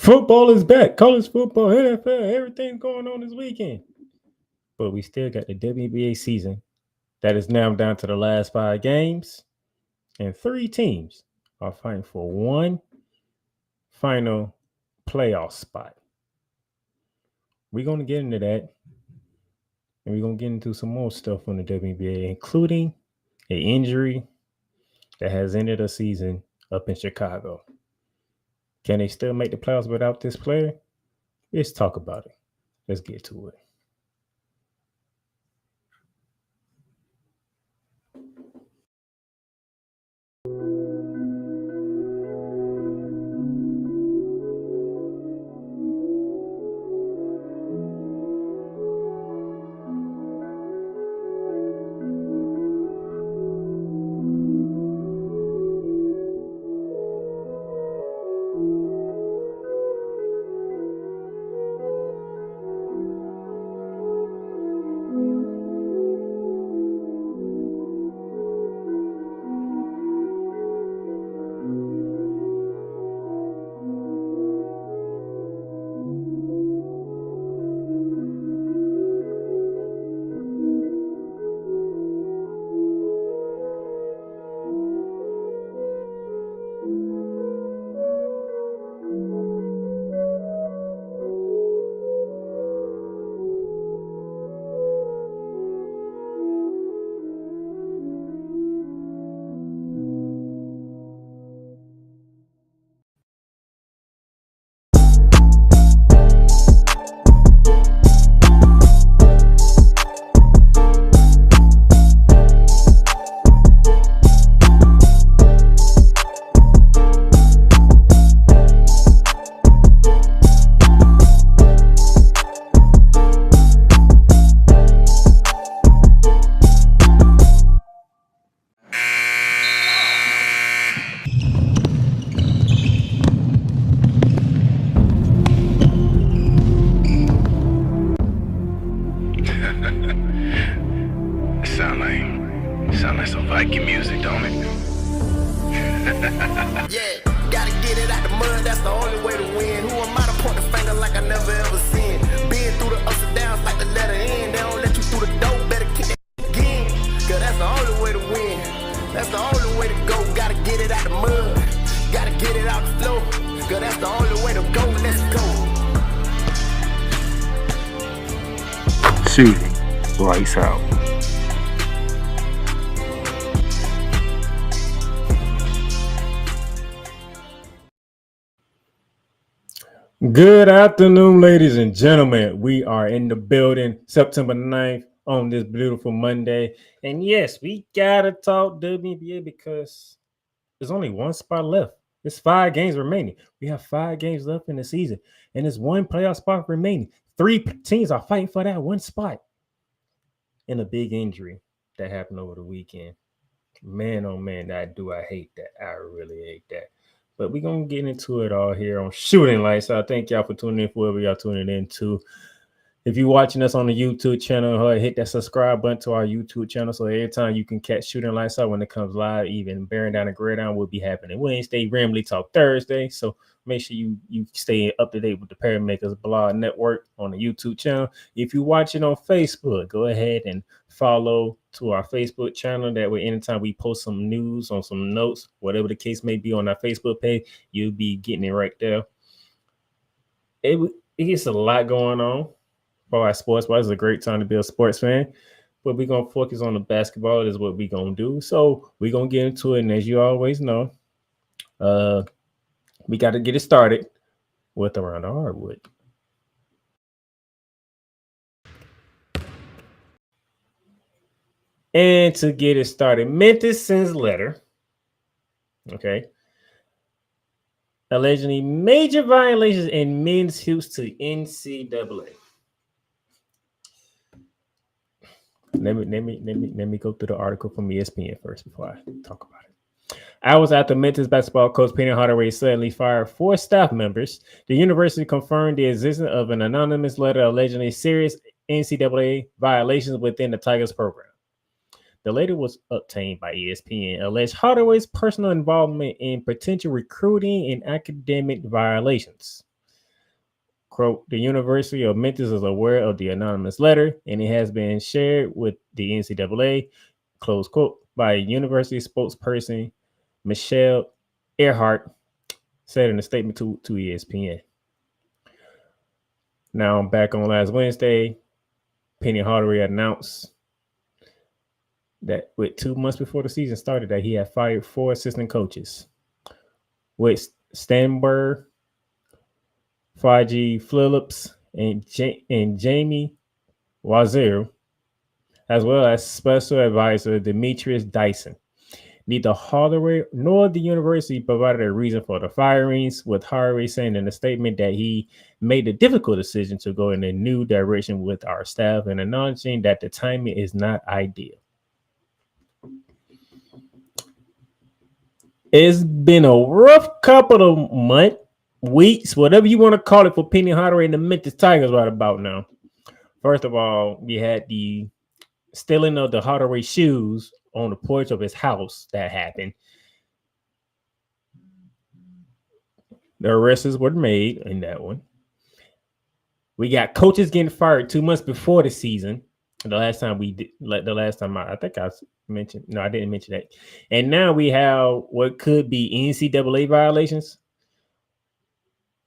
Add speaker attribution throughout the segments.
Speaker 1: Football is back. College football, NFL, everything's going on this weekend. But we still got the WNBA season that is now down to the last 5 games, and 3 teams are fighting for one final playoff spot. We're going to get into that, and we're going to get into some more stuff on the WNBA, including an injury that has ended a season up in Chicago. Can they still make the playoffs without this player? Let's talk about it. Let's get to it.
Speaker 2: Sound like some Viking music, don't it?
Speaker 3: Yeah, gotta get it out the mud, that's the only way to win. Who am I to point the finger like I never ever seen? Been through the ups and downs like the letter N. They don't let you through the door, better kick that again. Cause that's the only way to win. That's the only way to go. Gotta get it out the mud, gotta get it out the flow. Cause that's the only way to go, let's go.
Speaker 2: Shooting, lights out.
Speaker 1: Good afternoon, ladies and gentlemen. We are in the building September 9th on this beautiful Monday. And yes, we got to talk WNBA because there's only one spot left. There's 5 games remaining. We have 5 games left in the season, and there's one playoff spot remaining. 3 teams are fighting for that one spot. And a big injury that happened over the weekend. Man, oh man, I hate that. I really hate that. But we're going to get into it all here on Shooting Lights. So I thank y'all for tuning in, for whoever y'all tuning in to. If you're watching us on the YouTube channel, hit that subscribe button to our YouTube channel so every time you can catch Shooting Lights Out when it comes live. Even Bearing Down the Gridiron will be happening Wednesday, Ramley Talk Thursday. So make sure you stay up to date with the Paramakers Blog Network on the YouTube channel. If you're watching on Facebook, go ahead and follow to our Facebook channel. That way, anytime we post some news on some notes, whatever the case may be on our Facebook page, you'll be getting it right there. It's a lot going on. For our sports, but it's a great time to be a sports fan. But we're going to focus on the basketball is what we're going to do. So we're going to get into it. And as you always know, we got to get it started with Around the Hardwood. And to get it started, Memphis sends letter. Okay. Allegedly major violations in men's hoops to NCAA. Let me go through the article from ESPN first before I talk about it. Hours after Memphis basketball coach Penny Hardaway suddenly fired 4 staff members, the university confirmed the existence of an anonymous letter alleging serious NCAA violations within the Tigers program. The letter was obtained by ESPN, alleged Hardaway's personal involvement in potential recruiting and academic violations. Quote, the University of Memphis is aware of the anonymous letter and it has been shared with the NCAA, close quote, by university spokesperson Michelle Earhart, said in a statement to ESPN. Now, back on last Wednesday, Penny Hardaway announced that with 2 months before the season started, that he had fired 4 assistant coaches, with Stanberg, Faji Phillips, and Jamie Wazir, as well as special advisor Demetrius Dyson. Neither Hardaway nor the university provided a reason for the firings, with Hardaway saying in a statement that he made the difficult decision to go in a new direction with our staff and acknowledging that the timing is not ideal. It's been a rough couple of months, weeks, whatever you want to call it, for Penny Hardaway and the Memphis Tigers right about now. First of all, we had the stealing of the Hardaway shoes on the porch of his house that happened. The arrests were made in that one. We got coaches getting fired 2 months before the season. The last time I think I mentioned, no, I didn't mention that. And now we have what could be NCAA violations.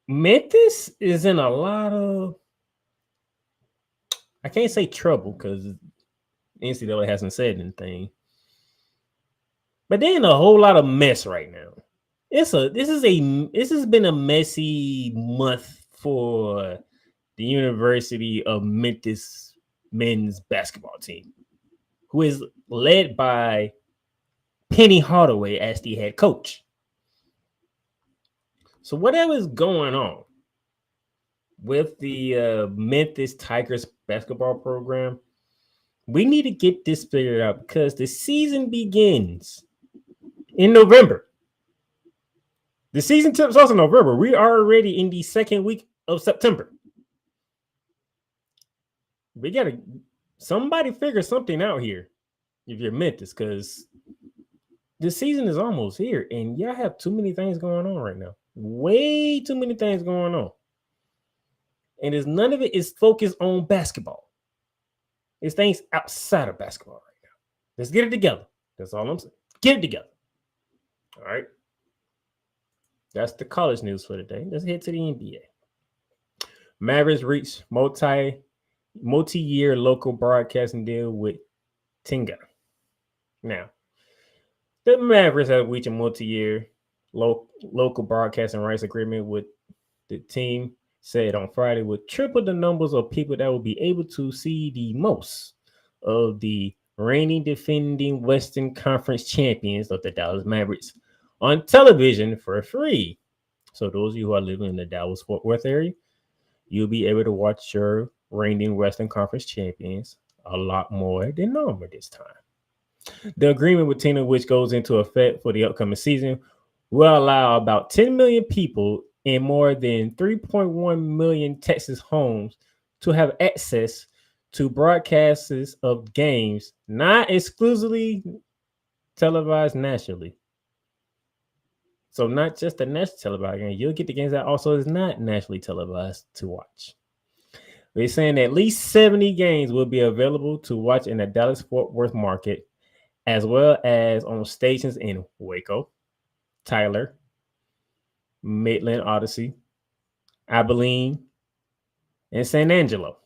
Speaker 1: Memphis is in a lot of, I can't say trouble because NCAA hasn't said anything, but they're in a whole lot of mess right now. This has been a messy month for the University of Memphis men's basketball team, who is led by Penny Hardaway as the head coach. So whatever's going on with the Memphis Tigers basketball program, we need to get this figured out because the season begins in November. The season tips off in November. We are already in the second week of September. We got to somebody figure something out here if you're Memphis, because the season is almost here and y'all have too many things going on right now. Way too many things going on. And none of it is focused on basketball. It's things outside of basketball right now. Let's get it together. That's all I'm saying. Get it together. All right. That's the college news for today. Let's head to the NBA. Mavericks reached multi-year local broadcasting deal with Tinga. Now, the Mavericks have reached a multi-year local broadcasting rights agreement with the team, said on Friday, would triple the numbers of people that will be able to see the most of the reigning defending Western Conference champions of the Dallas Mavericks on television for free. So those of you who are living in the Dallas-Fort Worth area, you'll be able to watch your reigning Western Conference champions a lot more than normal this time. The agreement with Tina, which goes into effect for the upcoming season, will allow about 10 million people in more than 3.1 million Texas homes to have access to broadcasts of games not exclusively televised nationally. So not just the national televised game, you'll get the games that also is not nationally televised to watch. They're saying at least 70 games will be available to watch in the Dallas-Fort Worth market, as well as on stations in Waco, Tyler, Midland Odyssey, Abilene, and San Angelo.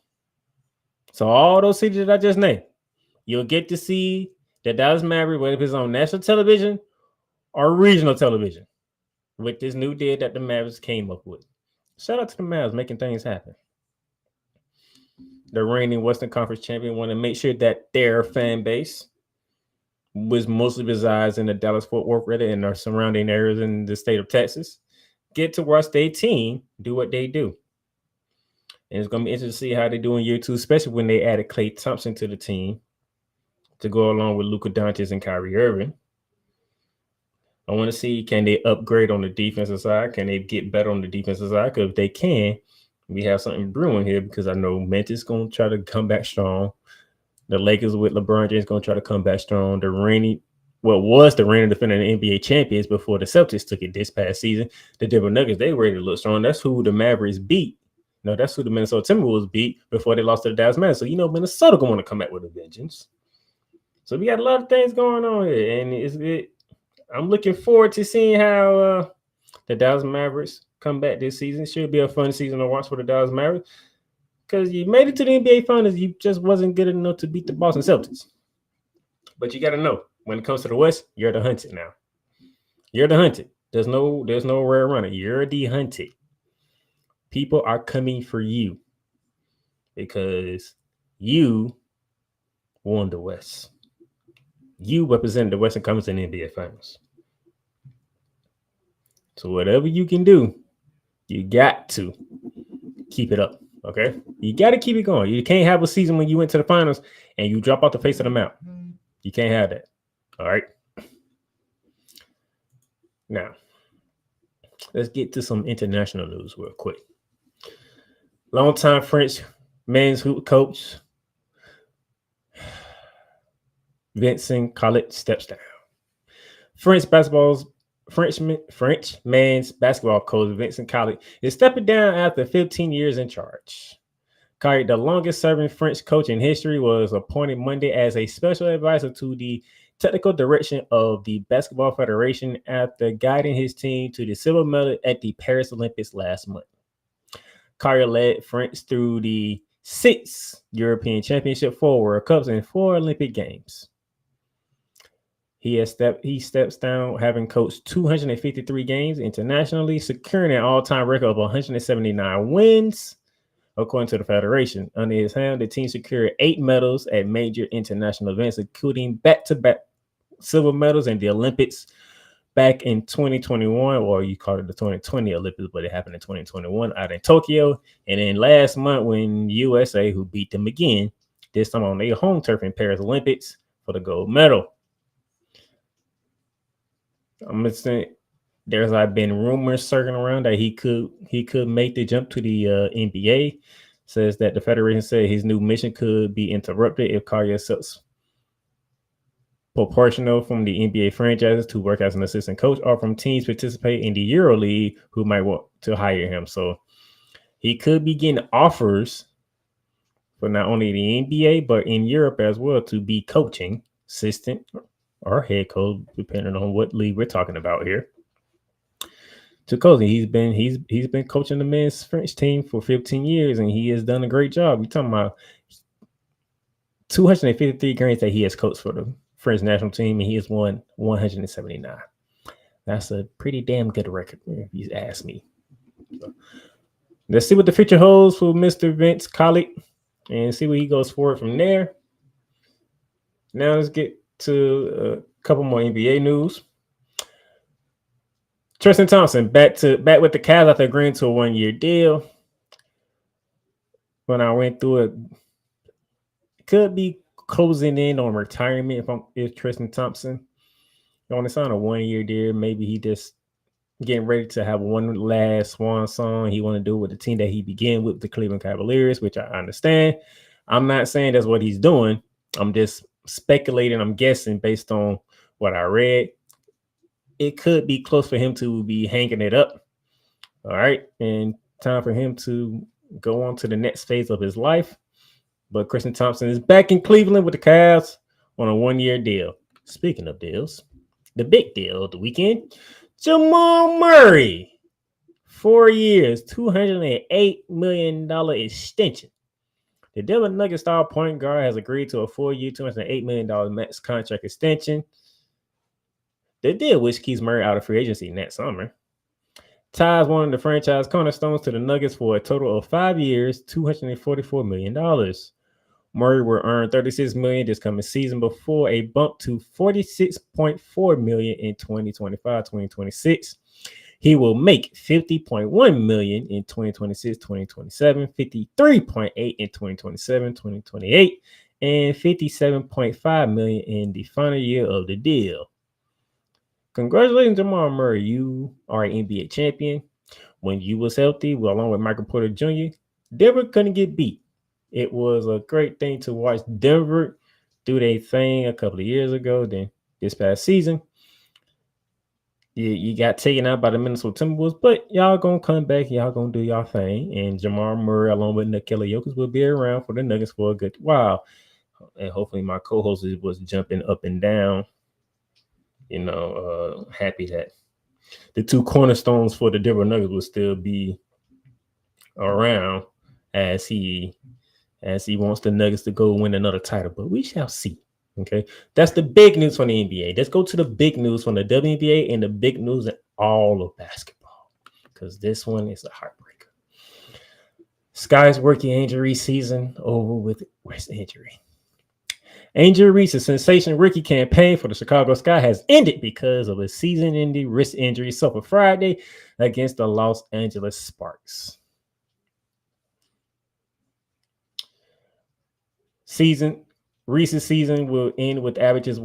Speaker 1: So all those cities that I just named, you'll get to see the Dallas Mavericks, whether it's on national television or regional television, with this new deal that the Mavericks came up with. Shout out to the Mavs making things happen. The reigning Western Conference champion want to make sure that their fan base, which mostly resides in the Dallas-Fort Worth area and our surrounding areas in the state of Texas, get to watch their team do what they do. And it's going to be interesting to see how they do in year 2, especially when they added Klay Thompson to the team to go along with Luka Doncic and Kyrie Irving. I want to see, can they upgrade on the defensive side? Can they get better on the defensive side? Because if they can, we have something brewing here, because I know Memphis is going to try to come back strong. The Lakers with LeBron James going to try to come back strong. The reigning defending NBA champions before the Celtics took it this past season. The Denver Nuggets, they were ready to look strong. That's who the Mavericks beat No, that's who the Minnesota Timberwolves beat before they lost to the Dallas Mavericks. So Minnesota going to come back with a vengeance. So we got a lot of things going on here, and I'm looking forward to seeing how the Dallas Mavericks come back this season. Should be a fun season to watch for the Dallas Mavericks because you made it to the NBA Finals. You just wasn't good enough to beat the Boston Celtics. But you got to know, when it comes to the West, you're the hunted now. You're the hunted. There's no rare runner. You're the hunted. People are coming for you because you won the West. You represent the Western Conference in the NBA Finals. So whatever you can do, you got to keep it up. Okay? You got to keep it going. You can't have a season when you went to the finals and you drop off the face of the map. You can't have that. All right? Now, let's get to some international news real quick. Longtime French men's hoop coach Vincent Collet steps down. French men's basketball coach Vincent Collet is stepping down after 15 years in charge. Collet, the longest-serving French coach in history, was appointed Monday as a special advisor to the technical direction of the Basketball Federation after guiding his team to the silver medal at the Paris Olympics last month. Collet led France through the 6 European Championship, 4 World Cups, and 4 Olympic Games. He steps down having coached 253 games internationally, securing an all-time record of 179 wins, according to the Federation. Under his helm, the team secured 8 medals at major international events, including back-to-back silver medals in the Olympics back in 2021, or you call it the 2020 Olympics, but it happened in 2021 out in Tokyo. And then last month when USA, who beat them again, this time on their home turf in Paris Olympics for the gold medal. I'm gonna say there's been rumors circling around that he could make the jump to the NBA. Says that the Federation said his new mission could be interrupted if Collier accepts proportional from the NBA franchises to work as an assistant coach, or from teams participating in the EuroLeague who might want to hire him. So he could be getting offers for not only the NBA but in Europe as well to be coaching assistant or head coach, depending on what league we're talking about here. To coach, he's been coaching the men's French team for 15 years, and he has done a great job. We're talking about 253 games that he has coached for the French national team, and he has won 179. That's a pretty damn good record, if you ask me. So, let's see what the future holds for Mr. Vince Collet and see where he goes forward from there. Now let's get to a couple more NBA news. Tristan Thompson back with the Cavs after agreeing to a 1-year deal. When I went through it, could be closing in on retirement if Tristan Thompson on to sign a 1-year deal. Maybe he just getting ready to have one last swan song. He want to do with the team that he began with, the Cleveland Cavaliers, which I understand. I'm not saying that's what he's doing. I'm just speculating. I'm guessing based on what I read. It could be close for him to be hanging it up. All right. And time for him to go on to the next phase of his life. But Tristan Thompson is back in Cleveland with the Cavs on a 1-year deal. Speaking of deals, the big deal of the weekend, Jamal Murray, 4 years, $208 million extension. The Denver Nuggets star point guard has agreed to a 4-year, $208 million max contract extension. The deal, which keeps Murray out of free agency next summer, ties one of the franchise cornerstones to the Nuggets for a total of 5 years, $244 million. Murray will earn $36 million this coming season before a bump to $46.4 million in 2025-2026. He will make $50.1 million in 2026-2027, $53.8 in 2027-2028, and $57.5 million in the final year of the deal. Congratulations, Jamal Murray. You are an NBA champion. When you was healthy, along with Michael Porter Jr., Denver couldn't get beat. It was a great thing to watch Denver do their thing a couple of years ago. Then this past season, You got taken out by the Minnesota Timberwolves, but y'all gonna come back. Y'all gonna do y'all thing, and Jamal Murray along with Nikola Jokic will be around for the Nuggets for a good while. And hopefully, my co-host was jumping up and down. Happy that the two cornerstones for the Denver Nuggets will still be around as he wants the Nuggets to go win another title. But we shall see. Okay, that's the big news from the NBA. Let's go to the big news from the WNBA and the big news in all of basketball, because this one is a heartbreaker. Sky's rookie Angel Reese season over with wrist injury. Angel Reese's sensation rookie campaign for the Chicago Sky has ended because of a season-ending wrist injury suffered Friday against the Los Angeles Sparks. Reese's season will end with the averaging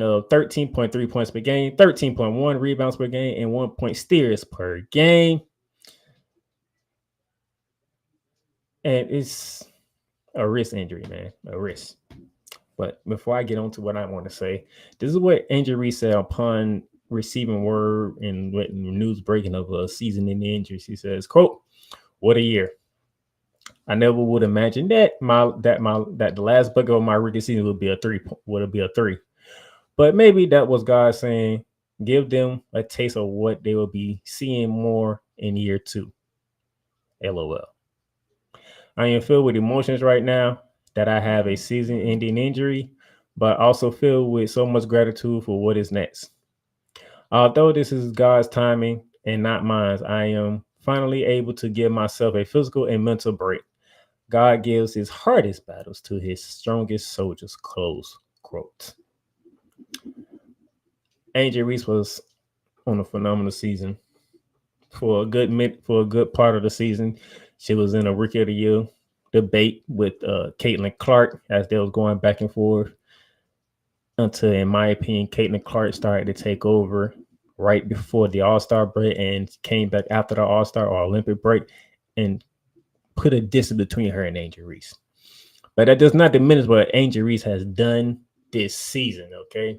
Speaker 1: of 13.3 points per game, 13.1 rebounds per game, and 1 point steals per game. And it's a wrist injury, man, a wrist. But before I get on to what I want to say, this is what Angel Reese said upon receiving word and news breaking of a season-ending injury. He says, "Quote, what a year. I never would imagine that the last bucket of my rookie season would be a three. But maybe that was God saying, give them a taste of what they will be seeing more in year 2. LOL. I am filled with emotions right now that I have a season-ending injury, but also filled with so much gratitude for what is next. Although this is God's timing and not mine, I am finally able to give myself a physical and mental break. God gives his hardest battles to his strongest soldiers." Close quote. Angel Reese was on a phenomenal season. For a good part of the season, she was in a Rookie of the Year debate with Caitlin Clark as they was going back and forth until, in my opinion, Caitlin Clark started to take over right before the All-Star break and came back after the All-Star or Olympic break and put a distance between her and Angel Reese. But that does not diminish what Angel Reese has done this season, okay?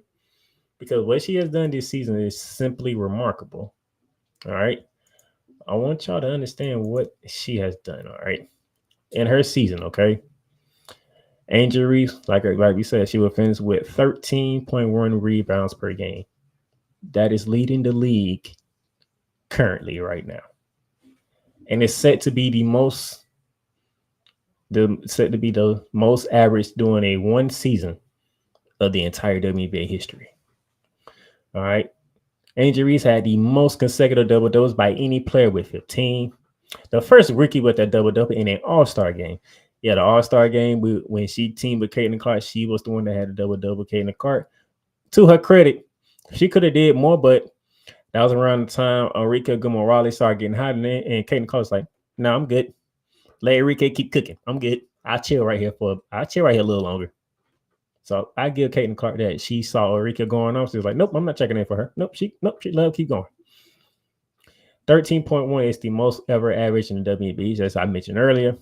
Speaker 1: Because what she has done this season is simply remarkable. All right. I want y'all to understand what she has done. All right. In her season, okay. Angel Reese, like we said, she will finish with 13.1 rebounds per game. That is leading the league currently right now. And it's set to be the most average during a one season of the entire WNBA history. All right. Angel Reese had the most consecutive double-doubles by any player with 15. The first rookie with a double-double in an All-Star game. Yeah, the All-Star game, when she teamed with Caitlin Clark, she was the one that had a double-double. Caitlin Clark, to her credit, she could have did more, but that was around the time Enrique Gumorale started getting hot in there, and Caitlin Clark was like, "No, I'm good. Let Enrique keep cooking. I'm good. I'll chill right here a little longer." So I give Caitlin Clark that. She saw Enrique going off. She was like, "Nope, I'm not checking in for her. Nope, she let her keep going." 13.1 is the most ever average in the WNBA, as I mentioned earlier.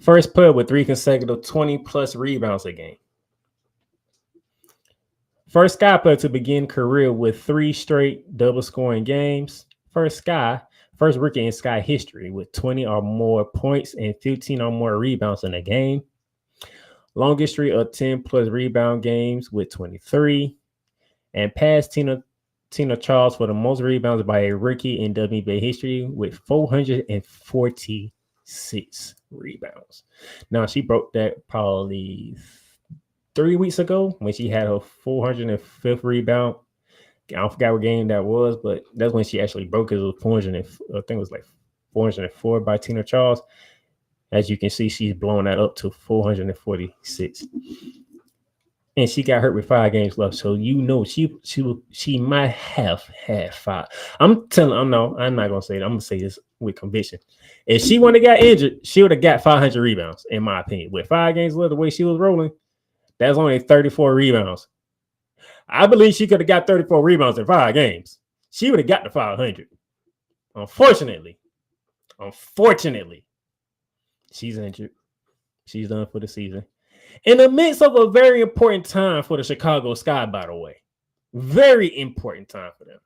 Speaker 1: First player with 3 consecutive 20-plus rebounds a game. First Sky player to begin career with 3 straight double-scoring games. First rookie in Sky history with 20 or more points and 15 or more rebounds in a game. Longest streak of 10-plus rebound games with 23. And passed Tina Charles for the most rebounds by a rookie in WNBA history with 446 rebounds. Now, she broke that probably 3 weeks ago when she had her 405th rebound. I forgot what game that was, but that's when she actually broke it. It was 400. I think it was like 404 by Tina Charles. As you can see, she's blowing that up to 446. And she got hurt with 5 games left. So she might have had 5. I'm not gonna say it. I'm gonna say this with conviction. If she wouldn't have got injured, she would have got 500 rebounds, in my opinion. With 5 games left, the way she was rolling, that's only 34 rebounds. I believe she could have got 34 rebounds in 5 games. She would have got the 500. Unfortunately, she's injured. She's done for the season. In the midst of a very important time for the Chicago Sky, by the way. Very important time for them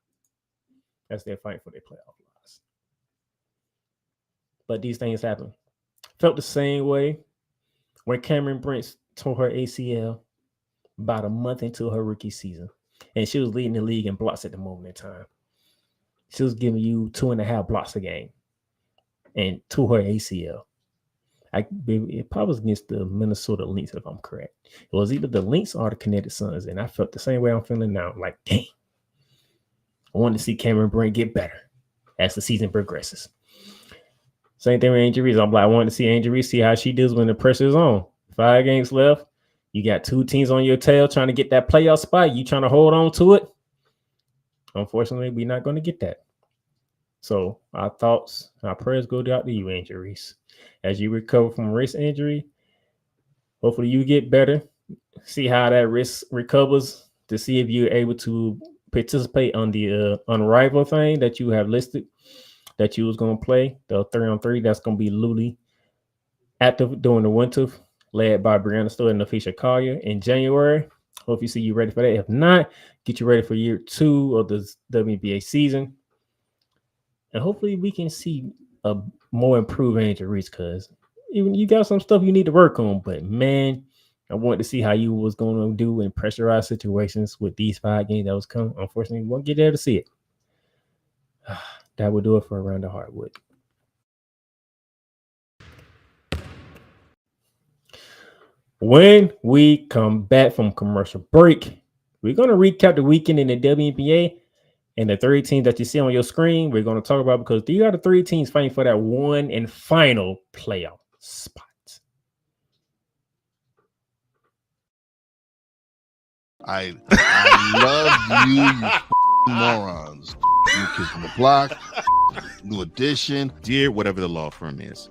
Speaker 1: as they're fighting for their playoff lives. But these things happen. Felt the same way when Cameron Brink tore her ACL about a month into her rookie season. And she was leading the league in blocks at the moment in time. She was giving you 2.5 blocks a game and tore her ACL. It probably was against the Minnesota Lynx, if I'm correct. It was either the Lynx or the Kinetic Suns, and I felt the same way I'm feeling now. Like, dang, I wanted to see Cameron Brink get better as the season progresses. Same thing with Angel Reese. I wanted to see Angel Reese, see how she does when the pressure is on. 5 games left. You got 2 teams on your tail trying to get that playoff spot. You trying to hold on to it. Unfortunately, we're not going to get that. So our thoughts, our prayers go out to you, Angel Reese. As you recover from a wrist injury, hopefully you get better. See how that wrist recovers to see if you're able to participate on the unrivaled thing that you have listed that you was going to play, the 3-on-3. That's going to be Luli active during the winter, led by Brianna Stowe and Nafisha Collier in January. Hope you see you ready for that. If not, get you ready for year 2 of the WNBA season. And hopefully we can see a more improved Angel Reese, because even you got some stuff you need to work on. But man, I wanted to see how you was going to do in pressurized situations with these 5 games that was coming. Unfortunately, we won't get there to see it. That would do it for Around the Hardwood. When we come back from commercial break, we're going to recap the weekend in the WNBA. And the 3 teams that you see on your screen, we're going to talk about, because these are the 3 teams fighting for that one and final playoff spot.
Speaker 4: I love you morons. New Kids on the Block, New Edition,
Speaker 5: Dear whatever the law firm is.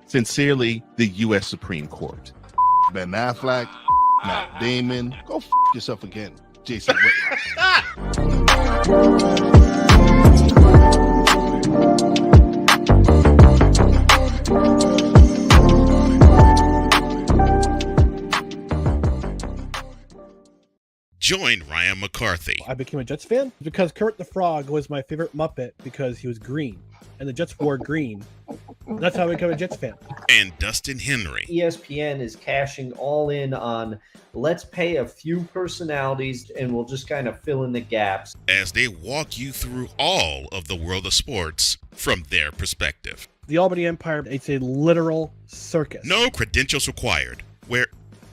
Speaker 5: Sincerely, the U.S. Supreme Court.
Speaker 4: Ben Affleck, Matt Damon. Go yourself again, Jason.
Speaker 5: Join Ryan McCarthy
Speaker 6: I became a Jets fan because Kermit the Frog was my favorite Muppet because he was green, and the Jets wore green. That's how I became a Jets fan.
Speaker 5: and Dustin Henry
Speaker 7: ESPN is cashing all in on let's pay a few personalities and we'll just kind of fill in the gaps.
Speaker 5: as they walk you through all of the world of sports from their perspective.
Speaker 6: The Albany Empire, it's a literal circus.
Speaker 5: No credentials required. Where,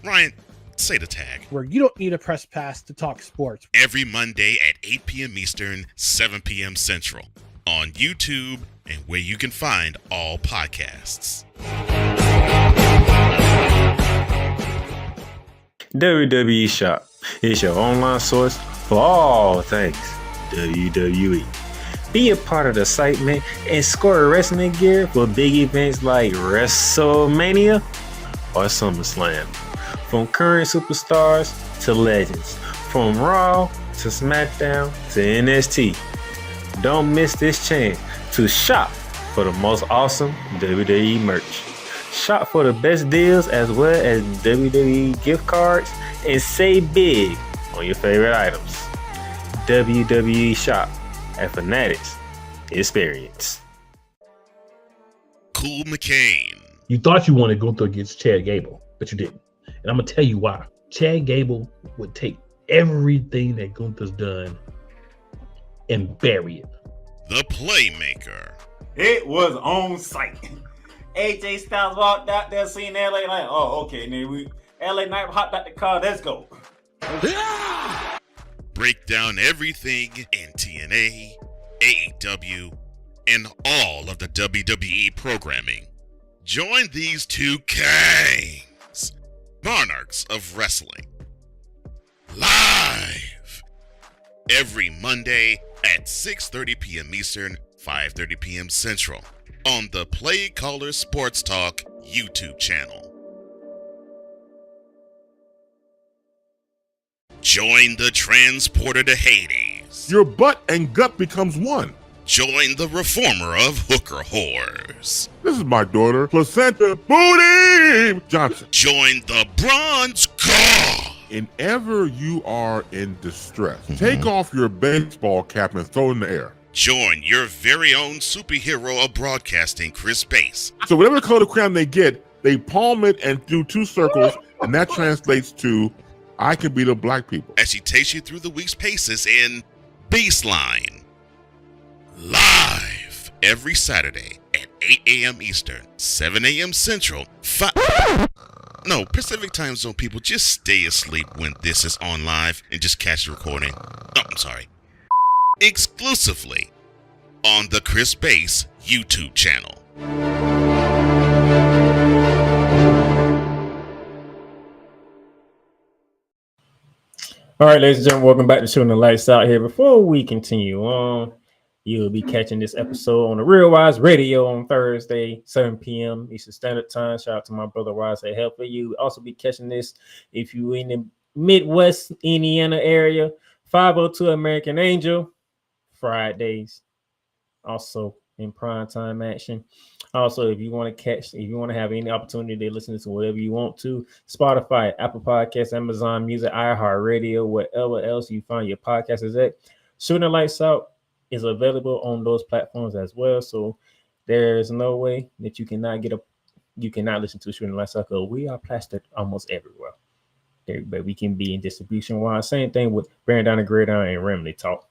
Speaker 5: Ryan, say the tag.
Speaker 6: Where you don't need a press pass to talk sports.
Speaker 5: Every Monday at 8 p.m. Eastern, 7 p.m. Central. On YouTube and where you can find all podcasts.
Speaker 1: WWE Shop is your online source for all things WWE. Be a part of the excitement and score wrestling gear for big events like WrestleMania or SummerSlam. From current superstars to legends, from Raw to SmackDown to NXT. Don't miss this chance to shop for the most awesome WWE merch. Shop for the best deals as well as WWE gift cards and save big on your favorite items. WWE Shop at Fanatics Experience.
Speaker 5: Cool McCain.
Speaker 8: You thought you wanted Gunther against Chad Gable, but you didn't. And I'm going to tell you why. Chad Gable would take everything that Gunther's done and bury it.
Speaker 5: The Playmaker.
Speaker 9: It was on site. AJ Styles walked out there, seen LA Knight. Oh, okay. And then LA Knight hopped out the car. Let's go.
Speaker 5: Break down everything in TNA, AEW, and all of the WWE programming. Join these 2 kings, monarchs of wrestling, live every Monday at 6:30 p.m. Eastern, 5:30 p.m. Central on the Play Caller Sports Talk YouTube channel. Join the transporter to Hades.
Speaker 4: Your butt and gut becomes one.
Speaker 5: Join the reformer of hooker whores.
Speaker 4: This is my daughter, Placenta Booty Johnson.
Speaker 5: Join the bronze god
Speaker 10: whenever you are in distress, take off your baseball cap and throw it in the air.
Speaker 5: Join your very own superhero of broadcasting, Chris Bass.
Speaker 10: So whatever color crayon they get, they palm it and do 2 circles, and that translates to, I can be the black people.
Speaker 5: As she takes you through the week's paces in Baseline. Live every Saturday at 8 a.m. Eastern, 7 a.m. Central, Pacific time zone people, just stay asleep when this is on live and just catch the recording. Oh, I'm sorry. Exclusively on the Chris Bass YouTube channel.
Speaker 1: All right, ladies and gentlemen, welcome back to Shooting the Lights Out here. Before we continue on, you'll be catching this episode on the Real Wise Radio on Thursday, 7 p.m. Eastern Standard Time. Shout out to my brother Wise for helping you. Also be catching this if you're in the Midwest Indiana area, 502 American Angel, Fridays. Also in prime time action. Also, if you want to have any opportunity to listen to whatever you want to, Spotify, Apple Podcasts, Amazon Music, iHeartRadio, wherever else you find your podcast is at. Shooting the Lights Out is available on those platforms as well. So there's no way that you cannot listen to Shooting the Lights Out, because we are plastered almost everywhere. But we can be in distribution wise. Same thing with Bearing Down the Gridiron and Remedy Talk.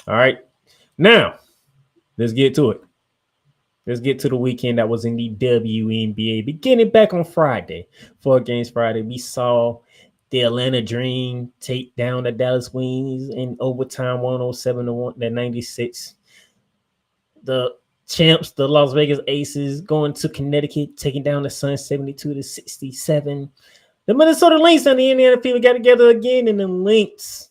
Speaker 1: All right. Now, let's get to it. Let's get to the weekend that was in the WNBA. Beginning back on Friday, 4 games Friday, we saw the Atlanta Dream take down the Dallas Wings in overtime, 107-96. The champs, the Las Vegas Aces, going to Connecticut, taking down the Suns 72-67. The Minnesota Lynx and the Indiana Fever got together again, and the Lynx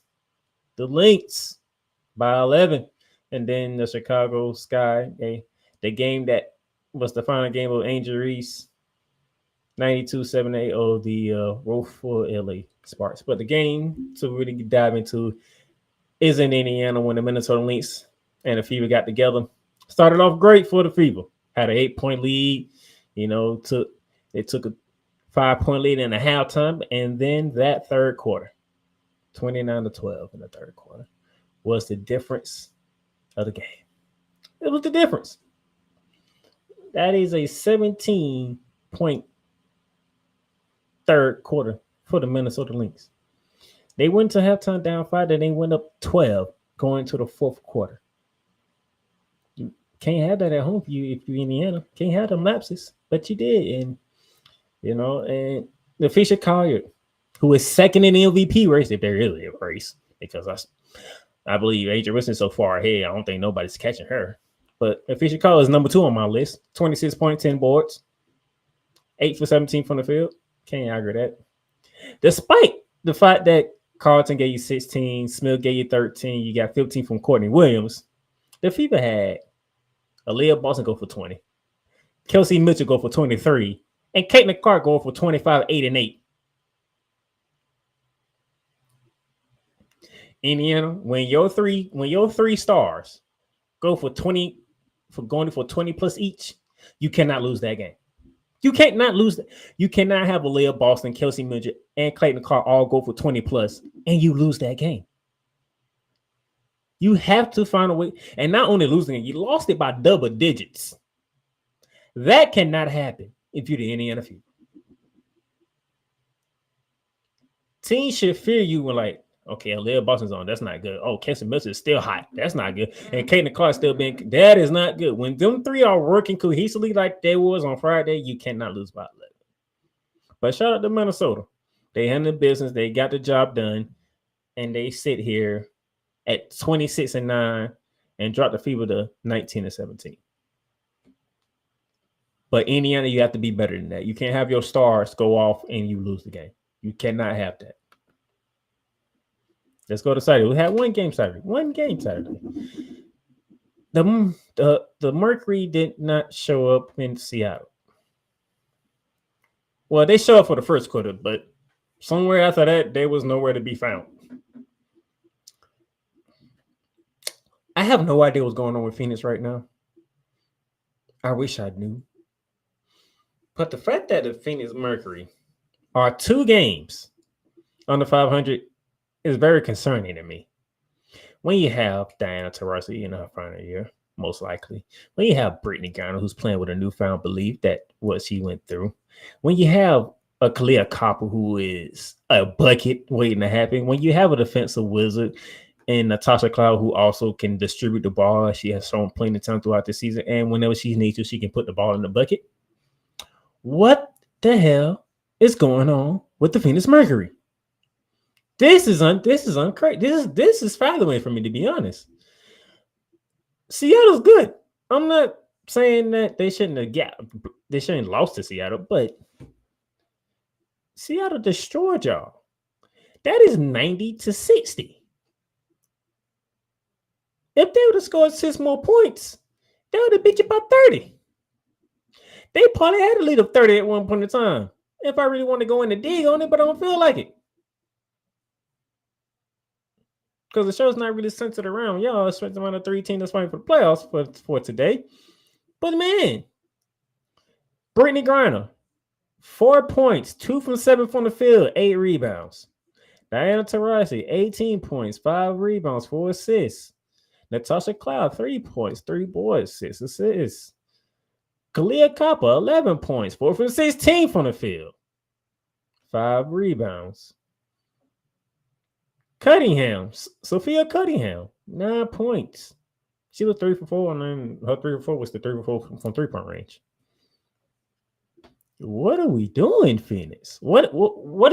Speaker 1: by 11. And then the Chicago Sky, the game that was the final game of Angel Reese, 92-78 the woeful LA Sparks. But the game to really dive into is in Indiana, when the Minnesota Lynx and the Fever got together. Started off great for the Fever. Had an 8-point lead. They took a 5-point lead in the halftime, and then that third quarter, 29-12 in the third quarter, was the difference of the game. It was the difference. That is a 17-point third quarter for the Minnesota Lynx. They went to halftime down 5, then they went up 12 going to the fourth quarter. You can't have that at home if you're Indiana. Can't have them lapses, but you did. And and the Fisher Collier, who is second in the MVP race, if there is a race, because I believe Angel Reese is so far ahead, I don't think nobody's catching her. But Fisher Collier is number 2 on my list. 26 points, 10 boards, 8 for 17 from the field. Can't argue that. Despite the fact that Carlton gave you 16, Smith gave you 13, you got 15 from Courtney Williams, the Fever had Aaliyah Boston go for 20, Kelsey Mitchell go for 23, and Caitlin Clark go for 25, 8, and 8. Indiana, when your three stars go for 20, for going for 20 plus each, you cannot lose that game. You cannot lose that. You cannot have Aaliyah Boston, Kelsey Mitchell, and Clayton Clark all go for 20 plus, and you lose that game. You have to find a way, and not only losing it, you lost it by double digits. That cannot happen if you're the Indiana Fever. Teams should fear you when, like, okay, Aaliyah Boston's on. That's not good. Oh, Kelsey Mitchell is still hot. That's not good. And Caitlin Clark still being. That is not good. When them three are working cohesively like they was on Friday, you cannot lose by 11. But shout out to Minnesota. They handled business. They got the job done, and they sit here at 26-9 and drop the Fever to 19-17. But Indiana, you have to be better than that. You can't have your stars go off and you lose the game. You cannot have that. Let's go to Saturday. We had one game Saturday. The Mercury did not show up in Seattle. Well, they showed up for the first quarter, but somewhere after that, they was nowhere to be found. I have no idea what's going on with Phoenix right now. I wish I knew. But the fact that the Phoenix Mercury are 2 games under 500 is very concerning to me. When you have Diana Taurasi in her final year, most likely. When you have Brittany Griner, who's playing with a newfound belief that what she went through. When you have a Kalia Copper who is a bucket waiting to happen. When you have a defensive wizard and Natasha Cloud who also can distribute the ball. She has shown plenty of time throughout the season. And whenever she needs to, she can put the ball in the bucket. What the hell is going on with the Phoenix Mercury? This is uncrazy. This is fathoming for me, to be honest. Seattle's good. I'm not saying that they shouldn't have lost to Seattle, but Seattle destroyed y'all. That is 90-60. If they would have scored 6 more points, they would have beat you by 30. They probably had a lead of 30 at one point in time. If I really want to go in the dig on it, but I don't feel like it. Because the show's not really centered around y'all. It's centered around the 3 teams that's fighting for the playoffs for today. But man, Brittany Griner, 4 points, 2 from 7 from the field, 8 rebounds. Diana Taurasi, 18 points, 5 rebounds, 4 assists. Natasha Cloud, 3 points, 3 boards, 6 assists. Kalia Copper, 11 points, 4 from 16 from the field, 5 rebounds. Sophia Cunningham, 9 points. She was 3 for 4, and then her 3 for 4 was the 3 for 4 from 3-point range. What are we doing, Phoenix? What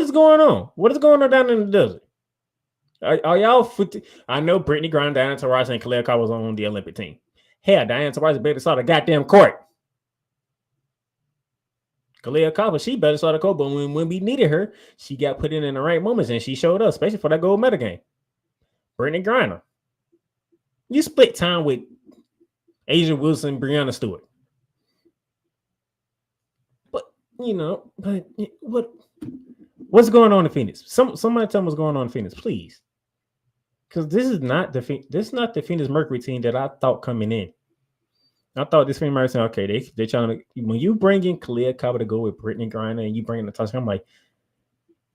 Speaker 1: is going on? What is going on down in the desert? Are y'all? I know Brittany Griner, Diana Taurasi, and Kalia Copper was on the Olympic team. Hell, Diana Taurasi better saw the goddamn court. Kalia Copper, she better saw the court, but when we needed her, she got put in the right moments, and she showed up, especially for that gold medal game. Brittany Griner, you split time with Asia Wilson, Breanna Stewart. But what's going on in Phoenix? Somebody tell me what's going on in Phoenix, please. Because this is not the Phoenix Mercury team that I thought coming in. I thought this Phoenix Mercury saying, okay, they're trying to, when you bring in Kalia Copper to go with Brittany Griner and you bring in Natasha, I'm like,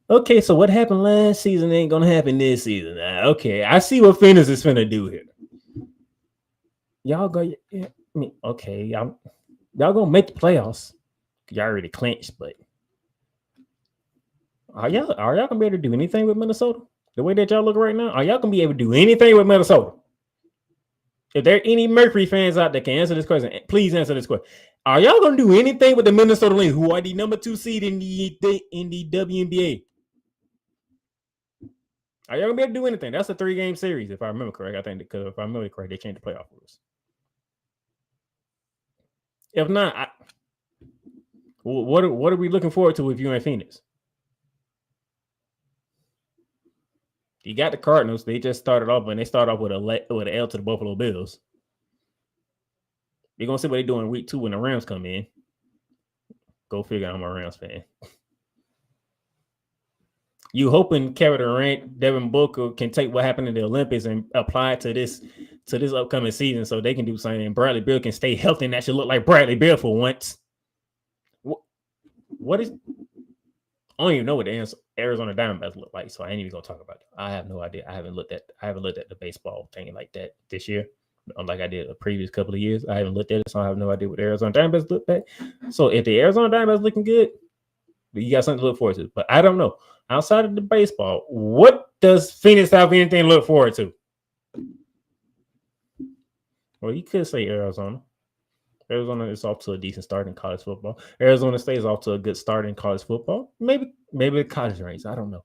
Speaker 1: okay, so what happened last season ain't gonna happen this season. Okay, I see what Phoenix is finna do here. Y'all go, okay, y'all gonna make the playoffs. Y'all already clinched, but are y'all gonna be able to do anything with Minnesota? The way that y'all look right now, are y'all gonna be able to do anything with Minnesota? If there are any Mercury fans out there can answer this question, please answer this question. Are y'all gonna do anything with the Minnesota Lynx, who are the number 2 seed in the WNBA? Are y'all gonna be able to do anything? That's a 3-game series, if I remember correct. I think because if I remember correct, they changed the playoff rules. If not, what are we looking forward to if you're in Phoenix? You got the Cardinals. They just started off, and they start off with an L to the Buffalo Bills. You're gonna see what they do in week 2 when the Rams come in. Go figure. I'm a Rams fan. You hoping Kevin Durant, Devin Booker can take what happened in the Olympics and apply it to this upcoming season, so they can do something. And Bradley Beal can stay healthy, and that should look like Bradley Beal for once. What is? I don't even know what the Arizona Diamondbacks look like, so I ain't even gonna talk about it. I have no idea. I haven't looked at the baseball thing like that this year, like I did the previous couple of years. I haven't looked at it, so I have no idea what the Arizona Diamondbacks look like. So if the Arizona Diamondbacks looking good, you got something to look forward to. But I don't know. Outside of the baseball, what does Phoenix have anything to look forward to? Well, you could say Arizona. Arizona is off to a decent start in college football. Arizona State is off to a good start in college football. Maybe the college ranks. I don't know.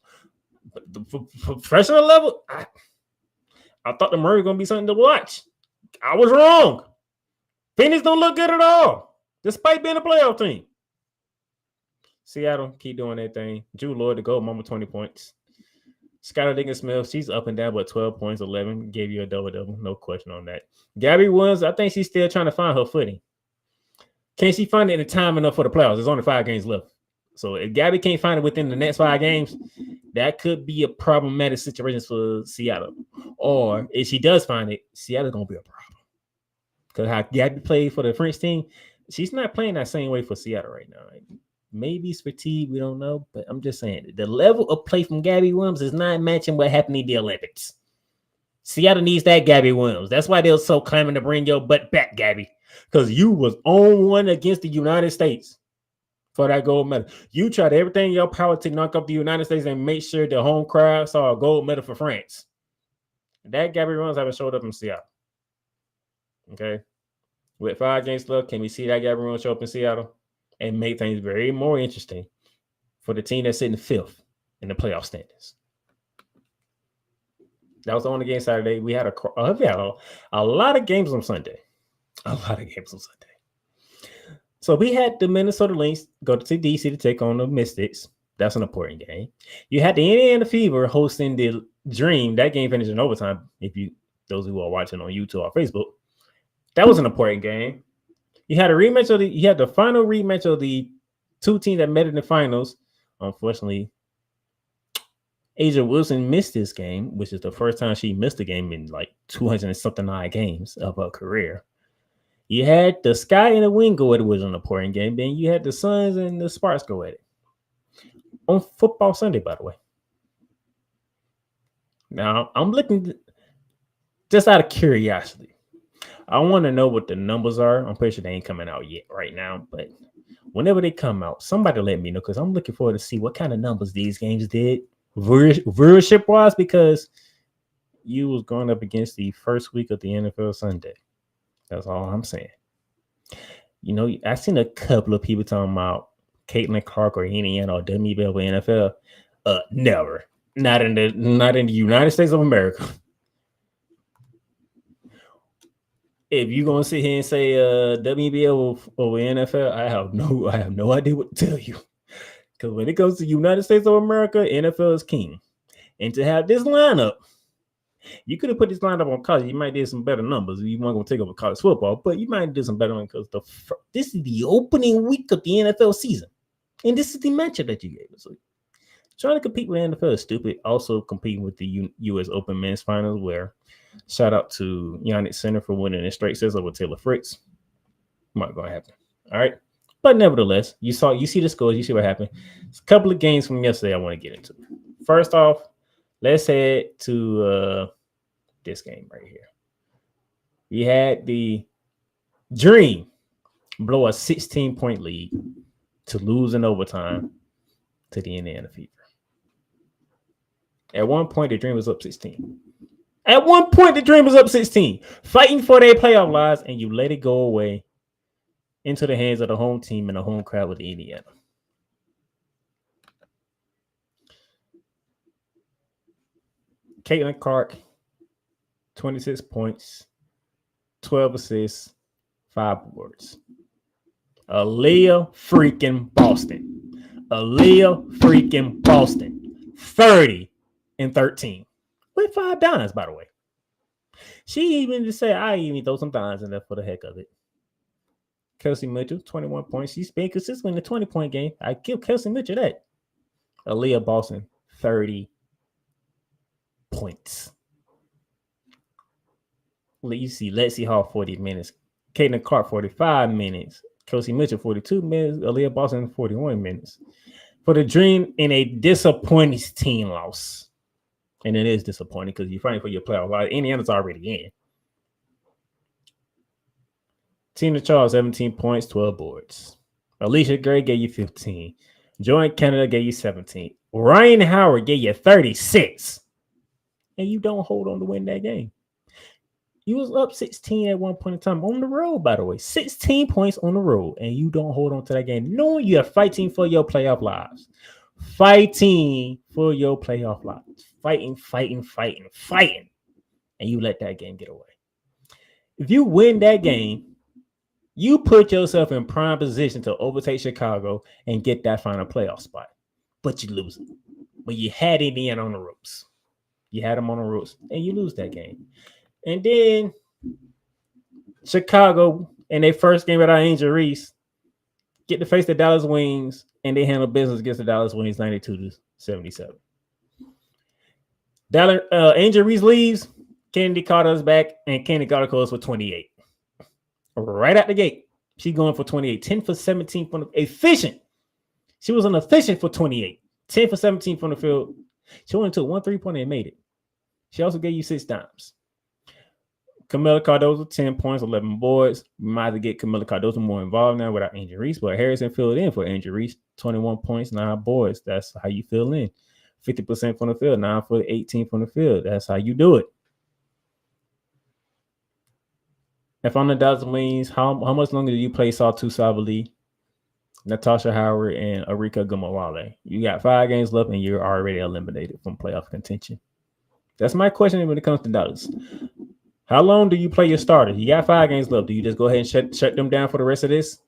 Speaker 1: But the professional level, I thought the Murray was going to be something to watch. I was wrong. Phoenix don't look good at all, despite being a playoff team. Seattle, keep doing their thing. Drew Lloyd, the gold mama, 20 points. Skylar Diggins-Smith, she's up and down, but 12 points, 11. Gave you a double-double. No question on that. Gabby Williams, I think she's still trying to find her footing. Can she find it in time enough for the playoffs? There's only 5 games left. So if Gabby can't find it within the next 5 games, that could be a problematic situation for Seattle. Or if she does find it, Seattle's going to be a problem. Because how Gabby played for the French team, she's not playing that same way for Seattle right now. Right? Maybe it's fatigue, we don't know. But I'm just saying, the level of play from Gabby Williams is not matching what happened in the Olympics. Seattle needs that Gabby Williams. That's why they're so clamoring to bring your butt back, Gabby. Because you was on one against the United States for that gold medal. You tried everything in your power to knock up the United States and make sure the home crowd saw a gold medal for France. That Gabby Williams haven't showed up in Seattle. Okay. With 5 games left, can we see that Gabby Williams show up in Seattle and make things very more interesting for the team that's sitting 5th in the playoff standings? That was the only game Saturday. We had a lot of games on Sunday. A lot of games on Sunday. So we had the Minnesota Lynx go to DC to take on the Mystics. That's an important game. You had the Indiana Fever hosting the Dream. That game finished in overtime. Those who are watching on YouTube or Facebook, that was an important game. You had the final rematch of the 2 teams that met in the finals. Unfortunately, Angel Wilson missed this game, which is the first time she missed a game in like 200 and something odd games of her career. You had the Sky and the Wind go at it, was an important game. Then you had the Suns and the Sparks go at it. On Football Sunday, by the way. Now, I'm looking just out of curiosity. I want to know what the numbers are. I'm pretty sure they ain't coming out yet right now, but whenever they come out, somebody let me know because I'm looking forward to see what kind of numbers these games did viewership-wise, because you was going up against the first week of the NFL Sunday. That's all I'm saying. I've seen a couple of people talking about Caitlin Clark or Indiana or WNBA or NFL. Never. Not in the United States of America. If you're gonna sit here and say WNBA over NFL, I have no idea what to tell you. Because when it comes to United States of America, NFL is king. And to have this lineup, you could have put this lineup on college. You might do some better numbers. You weren't going to take over college football, but you might do some better ones because this is the opening week of the NFL season. And this is the matchup that you gave us. So trying to compete with the NFL is stupid. Also competing with the U.S. Open Men's Finals, where shout out to Yannick Sinner for winning a straight sets over Taylor Fritz. Might going to happen. All right. But nevertheless, you see the scores, you see what happened. It's a couple of games from yesterday I want to get into. First off, let's head to this game right here. We had the Dream blow a 16-point lead to lose in overtime to the Indiana Fever. At one point, the Dream was up 16. At one point, the Dream was up 16, fighting for their playoff lives, and you let it go away into the hands of the home team and the home crowd with Indiana. Caitlin Clark, 26 points, 12 assists, 5 boards. Aaliyah freaking Boston. 30 and 13. With 5 dimes, by the way. She even just said, I even throw some dimes in there for the heck of it. Kelsey Mitchell, 21 points. She's been consistent in the 20-point game. I give Kelsey Mitchell that. Aaliyah Boston, 30 points. You see Lexi Hall, 40 minutes. Caitlin Clark, 45 minutes. Kelsey Mitchell, 42 minutes. Aaliyah Boston, 41 minutes. For the Dream in a disappointing team loss. And it is disappointing because you're fighting for your playoff life. Indiana's already in. Tina Charles, 17 points, 12 boards. Alicia Gray gave you 15. Joy Canada gave you 17. Ryan Howard gave you 36. And you don't hold on to win that game. You was up 16 at one point in time on the road, by the way. 16 points on the road, and you don't hold on to that game. Knowing you're fighting for your playoff lives. Fighting for your playoff lives. Fighting. And you let that game get away. If you win that game, you put yourself in prime position to overtake Chicago and get that final playoff spot. But you lose it. But you had Indiana on the ropes. You had them on the ropes, and you lose that game. And then Chicago, in their first game without Angel Reese, get to face the Dallas Wings, and they handle business against the Dallas Wings 92-77. Angel Reese leaves. Kennedy Carter's back, and Kennedy Carter goes for 28. Right out the gate, she's going for 28. 10 for 17 from efficient. She was inefficient for 28. 10 for 17 from the field. She only took 1 3-pointer and made it. She also gave you 6 dimes. Camila Cardozo, 10 points, 11 boards. We might have to get Camila Cardozo more involved now without Angel Reese, but Harrison filled in for Angel Reese. 21 points, 9 boards. That's how you fill in. 50% from the field, 9 for 18 from the field. That's how you do it. If I'm the Dallas Wings, how much longer do you play Saltu Sabali, Natasha Howard, and Arika Gumawale? You got 5 games left, and you're already eliminated from playoff contention. That's my question when it comes to Dallas. How long do you play your starter? You got 5 games left. Do you just go ahead and shut them down for the rest of this?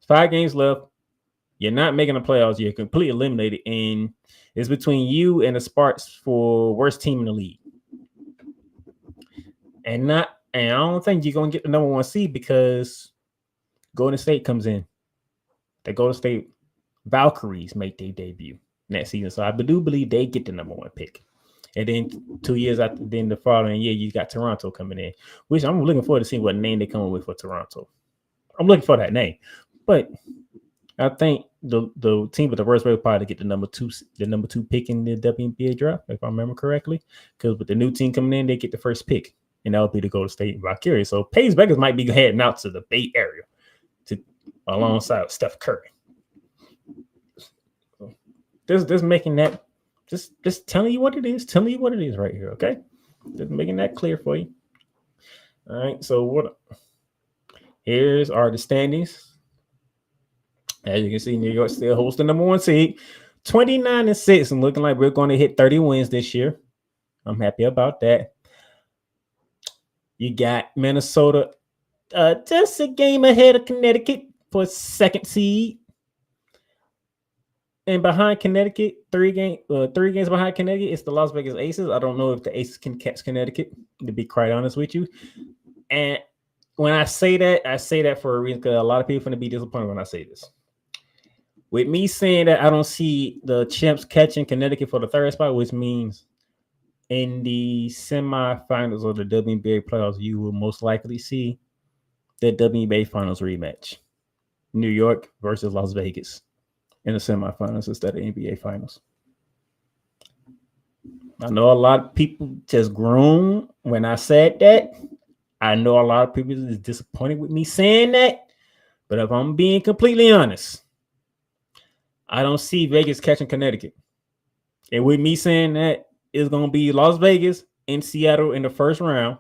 Speaker 1: 5 games left. You're not making the playoffs. You're completely eliminated, and it's between you and the Sparks for worst team in the league. And I don't think you're gonna get the number 1 seed because Golden State comes in. The Golden State Valkyries make their debut next season, so I do believe they get the number 1 pick. And then 2 years after, then the following year, you got Toronto coming in, which I'm looking forward to seeing what name they come up with for Toronto. I'm looking for that name, but I think the team with the worst record probably get the number 2 pick in the WNBA draft, if I remember correctly. Because with the new team coming in, they get the first pick, and that would be the Golden State Valkyries. So Paige Beckers might be heading out to the Bay Area alongside Steph Curry. Just making that. Just telling you what it is. Telling you what it is right here, okay? Just making that clear for you. All right, so here's the standings. As you can see, New York still holds the number 1 seed. 29-6, and looking like we're going to hit 30 wins this year. I'm happy about that. You got Minnesota just a game ahead of Connecticut for 2nd seed. And behind Connecticut, 3 games behind Connecticut, it's the Las Vegas Aces. I don't know if the Aces can catch Connecticut, to be quite honest with you. And when I say that for a reason, because a lot of people are going to be disappointed when I say this. With me saying that, I don't see the champs catching Connecticut for the 3rd spot, which means in the semifinals of the WNBA playoffs, you will most likely see the WNBA finals rematch. New York versus Las Vegas in the semifinals instead of NBA finals. I know a lot of people just groaned when I said that. I know a lot of people is disappointed with me saying that. But if I'm being completely honest, I don't see Vegas catching Connecticut. And with me saying that, it's going to be Las Vegas and Seattle in the first round.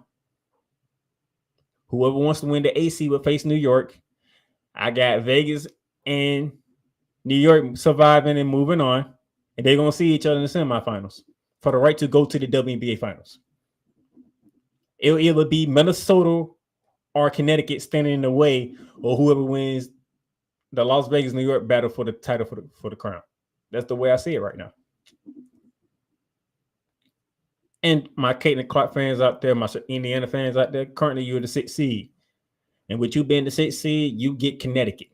Speaker 1: Whoever wants to win the AC will face New York. I got Vegas and New York surviving and moving on. And they're going to see each other in the semifinals for the right to go to the WNBA finals. It'll either be Minnesota or Connecticut standing in the way, or whoever wins the Las Vegas, New York battle for the title for the crown. That's the way I see it right now. And my Caitlin Clark fans out there, my Indiana fans out there, currently you're the 6th seed. And with you being the 6th seed, you get Connecticut.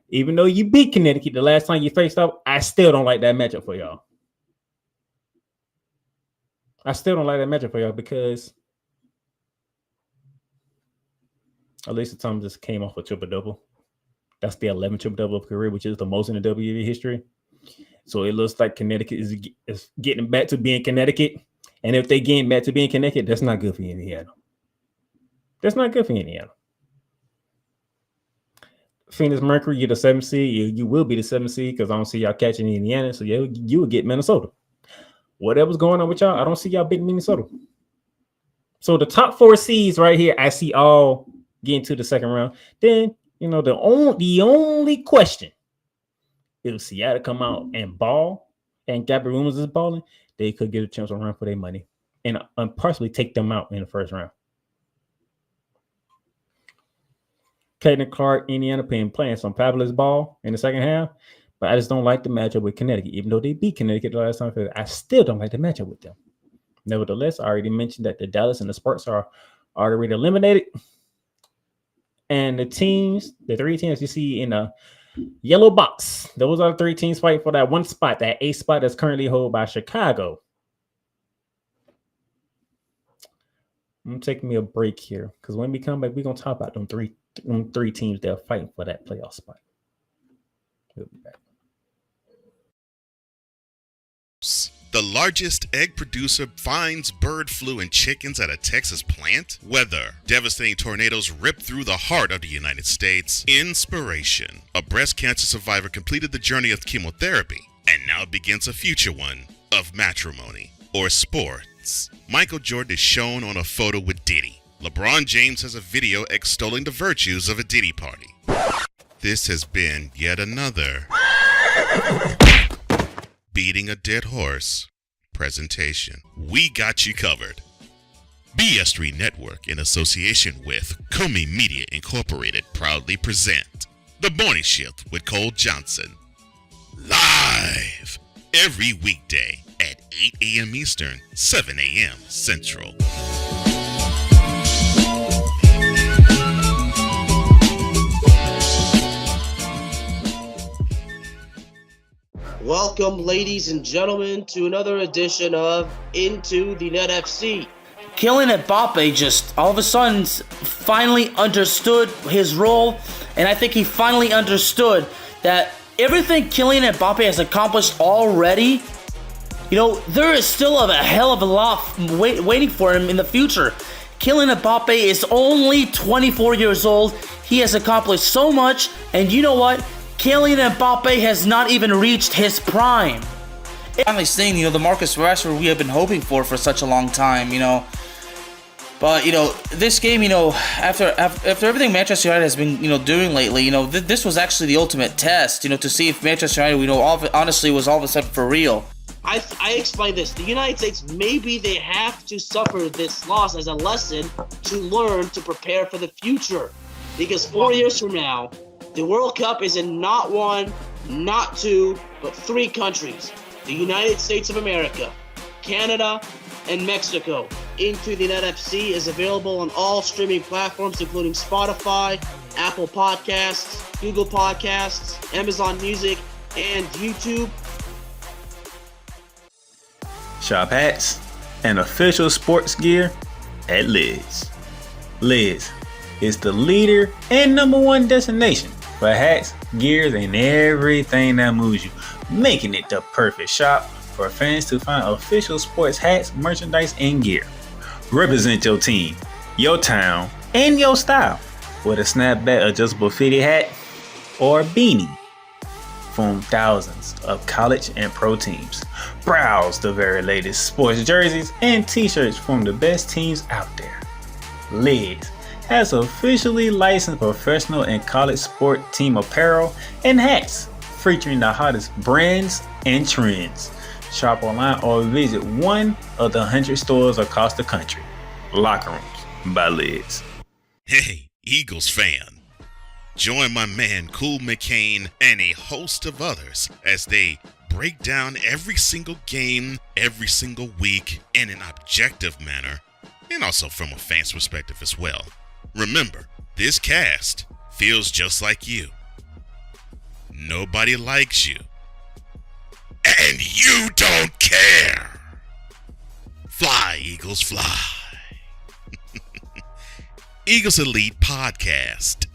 Speaker 1: Even though you beat Connecticut the last time you faced off, I still don't like that matchup for y'all. Because Alyssa Thomas just came off a triple-double. That's the 11th triple-double of career, which is the most in the WNBA history. So it looks like Connecticut is getting back to being Connecticut. And if they getting back to being Connecticut, that's not good for Indiana. Phoenix Mercury, you're the 7th seed. You will be the 7th seed because I don't see y'all catching Indiana. So you will get Minnesota. Whatever's going on with y'all, I don't see y'all beating Minnesota. So the top 4 seeds right here, I see all getting to the 2nd round. Then, the only question, if Seattle come out and ball and Gabby Rumors is balling, they could get a chance to run for their money and partially take them out in the 1st round. Caitlin Clark, Indiana playing some fabulous ball in the 2nd half, but I just don't like the matchup with Connecticut. Even though they beat Connecticut the last time, I still don't like the matchup with them. Nevertheless, I already mentioned that the Dallas and the Sparks are already eliminated. And the 3 teams you see in the yellow box, those are the 3 teams fighting for that 1 spot, that 8th spot that's currently held by Chicago. I'm taking me a break here because when we come back, we're going to talk about them three teams that are fighting for that playoff spot. We'll be back.
Speaker 5: The largest egg producer finds bird flu in chickens at a Texas plant. Weather. Devastating tornadoes rip through the heart of the United States. Inspiration. A breast cancer survivor completed the journey of chemotherapy and now begins a future one of matrimony or sports. Michael Jordan is shown on a photo with Diddy. LeBron James has a video extolling the virtues of a Diddy party. This has been yet another Beating a Dead Horse presentation. We got you covered. BS3 Network, in association with Comey Media Incorporated, proudly present The Morning Shift with Cole Johnson. Live every weekday at 8 a.m. Eastern, 7 a.m. Central.
Speaker 11: Welcome, ladies and gentlemen, to another edition of Into the Net FC.
Speaker 12: Kylian Mbappe just all of a sudden finally understood his role, and I think he finally understood that everything Kylian Mbappe has accomplished already, there is still a hell of a lot waiting for him in the future. Kylian Mbappe is only 24 years old. He has accomplished so much, and you know what? Kylian Mbappe has not even reached his prime. Finally seeing, the Marcus Rashford we have been hoping for such a long time, But, this game, after everything Manchester United has been, doing lately, this was actually the ultimate test, to see if Manchester United, honestly was all of a sudden for real.
Speaker 11: I explained this. The United States, maybe they have to suffer this loss as a lesson to learn to prepare for the future. Because 4 years from now, the World Cup is in not one, not two, but three countries. The United States of America, Canada, and Mexico. Into the Net FC is available on all streaming platforms, including Spotify, Apple Podcasts, Google Podcasts, Amazon Music, and YouTube.
Speaker 9: Shop hats and official sports gear at Liz. Liz is the leader and number one destination for hats, gears, and everything that moves you, making it the perfect shop for fans to find official sports hats, merchandise, and gear. Represent your team, your town, and your style with a snapback adjustable fitted hat or beanie from thousands of college and pro teams. Browse the very latest sports jerseys and t-shirts from the best teams out there. Liz has officially licensed professional and college sport team apparel and hats featuring the hottest brands and trends. Shop online or visit one of the 100 stores across the country. Locker Rooms by Liz.
Speaker 5: Hey, Eagles fan. Join my man Cool McCain and a host of others as they break down every single game, every single week in an objective manner, and also from a fan's perspective as well. Remember, this cast feels just like you. Nobody likes you. And you don't care. Fly, Eagles, fly. Eagles Elite Podcast.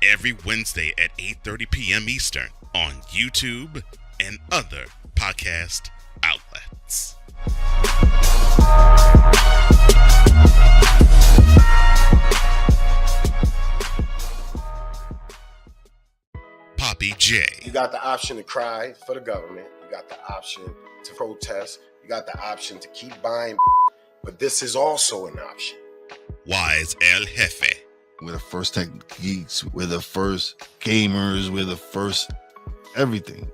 Speaker 5: Every Wednesday at 8:30 p.m. Eastern on YouTube and other podcast outlets. Poppy J.
Speaker 13: You got the option to cry for the government. You got the option to protest. You got the option to keep buying, but this is also an option.
Speaker 5: Wise El Jefe.
Speaker 4: We're the first tech geeks. We're the first gamers. We're the first everything.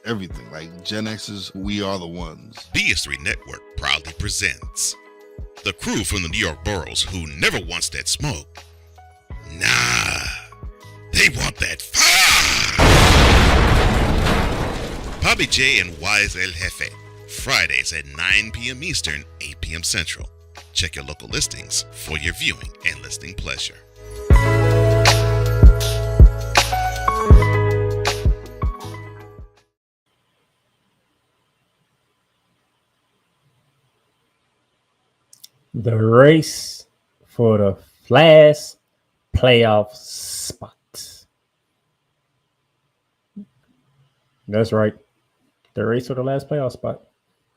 Speaker 4: Everything. Like Gen X's, we are the ones.
Speaker 5: BS3 Network proudly presents the crew from the New York boroughs who never wants that smoke. Nah, they want that fire. Poppy J and Wise El Jefe. Fridays at 9 p.m. Eastern, 8 p.m. Central. Check your local listings for your viewing and listening pleasure.
Speaker 1: The race for the last playoff spot. That's right. The race for the last playoff spot.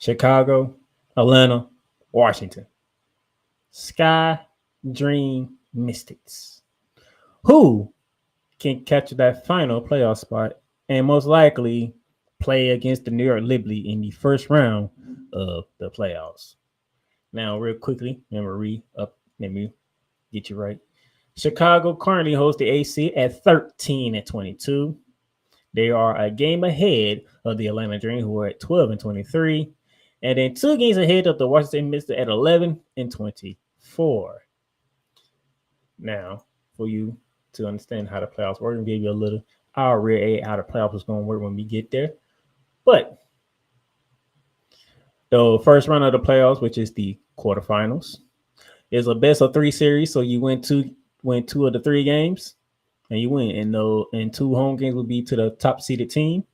Speaker 1: Chicago, Atlanta, Washington. Sky Dream Mystics. Who can catch that final playoff spot and most likely play against the New York Liberty in the first round of the playoffs? Now, real quickly, let me get you right. Chicago currently hosts the AC at 13-22. They are a game ahead of the Atlanta Dream, who are at 12-23, and then 2 games ahead of the Washington Mystics at 11-24. Now, for you to understand how the playoffs work, and give you a little our real how the playoffs is going to work when we get there. But the first round of the playoffs, which is the quarterfinals, is a best of 3 series. So you win 2 of the 3 games, and you win. And 2 home games will be to the top seeded team,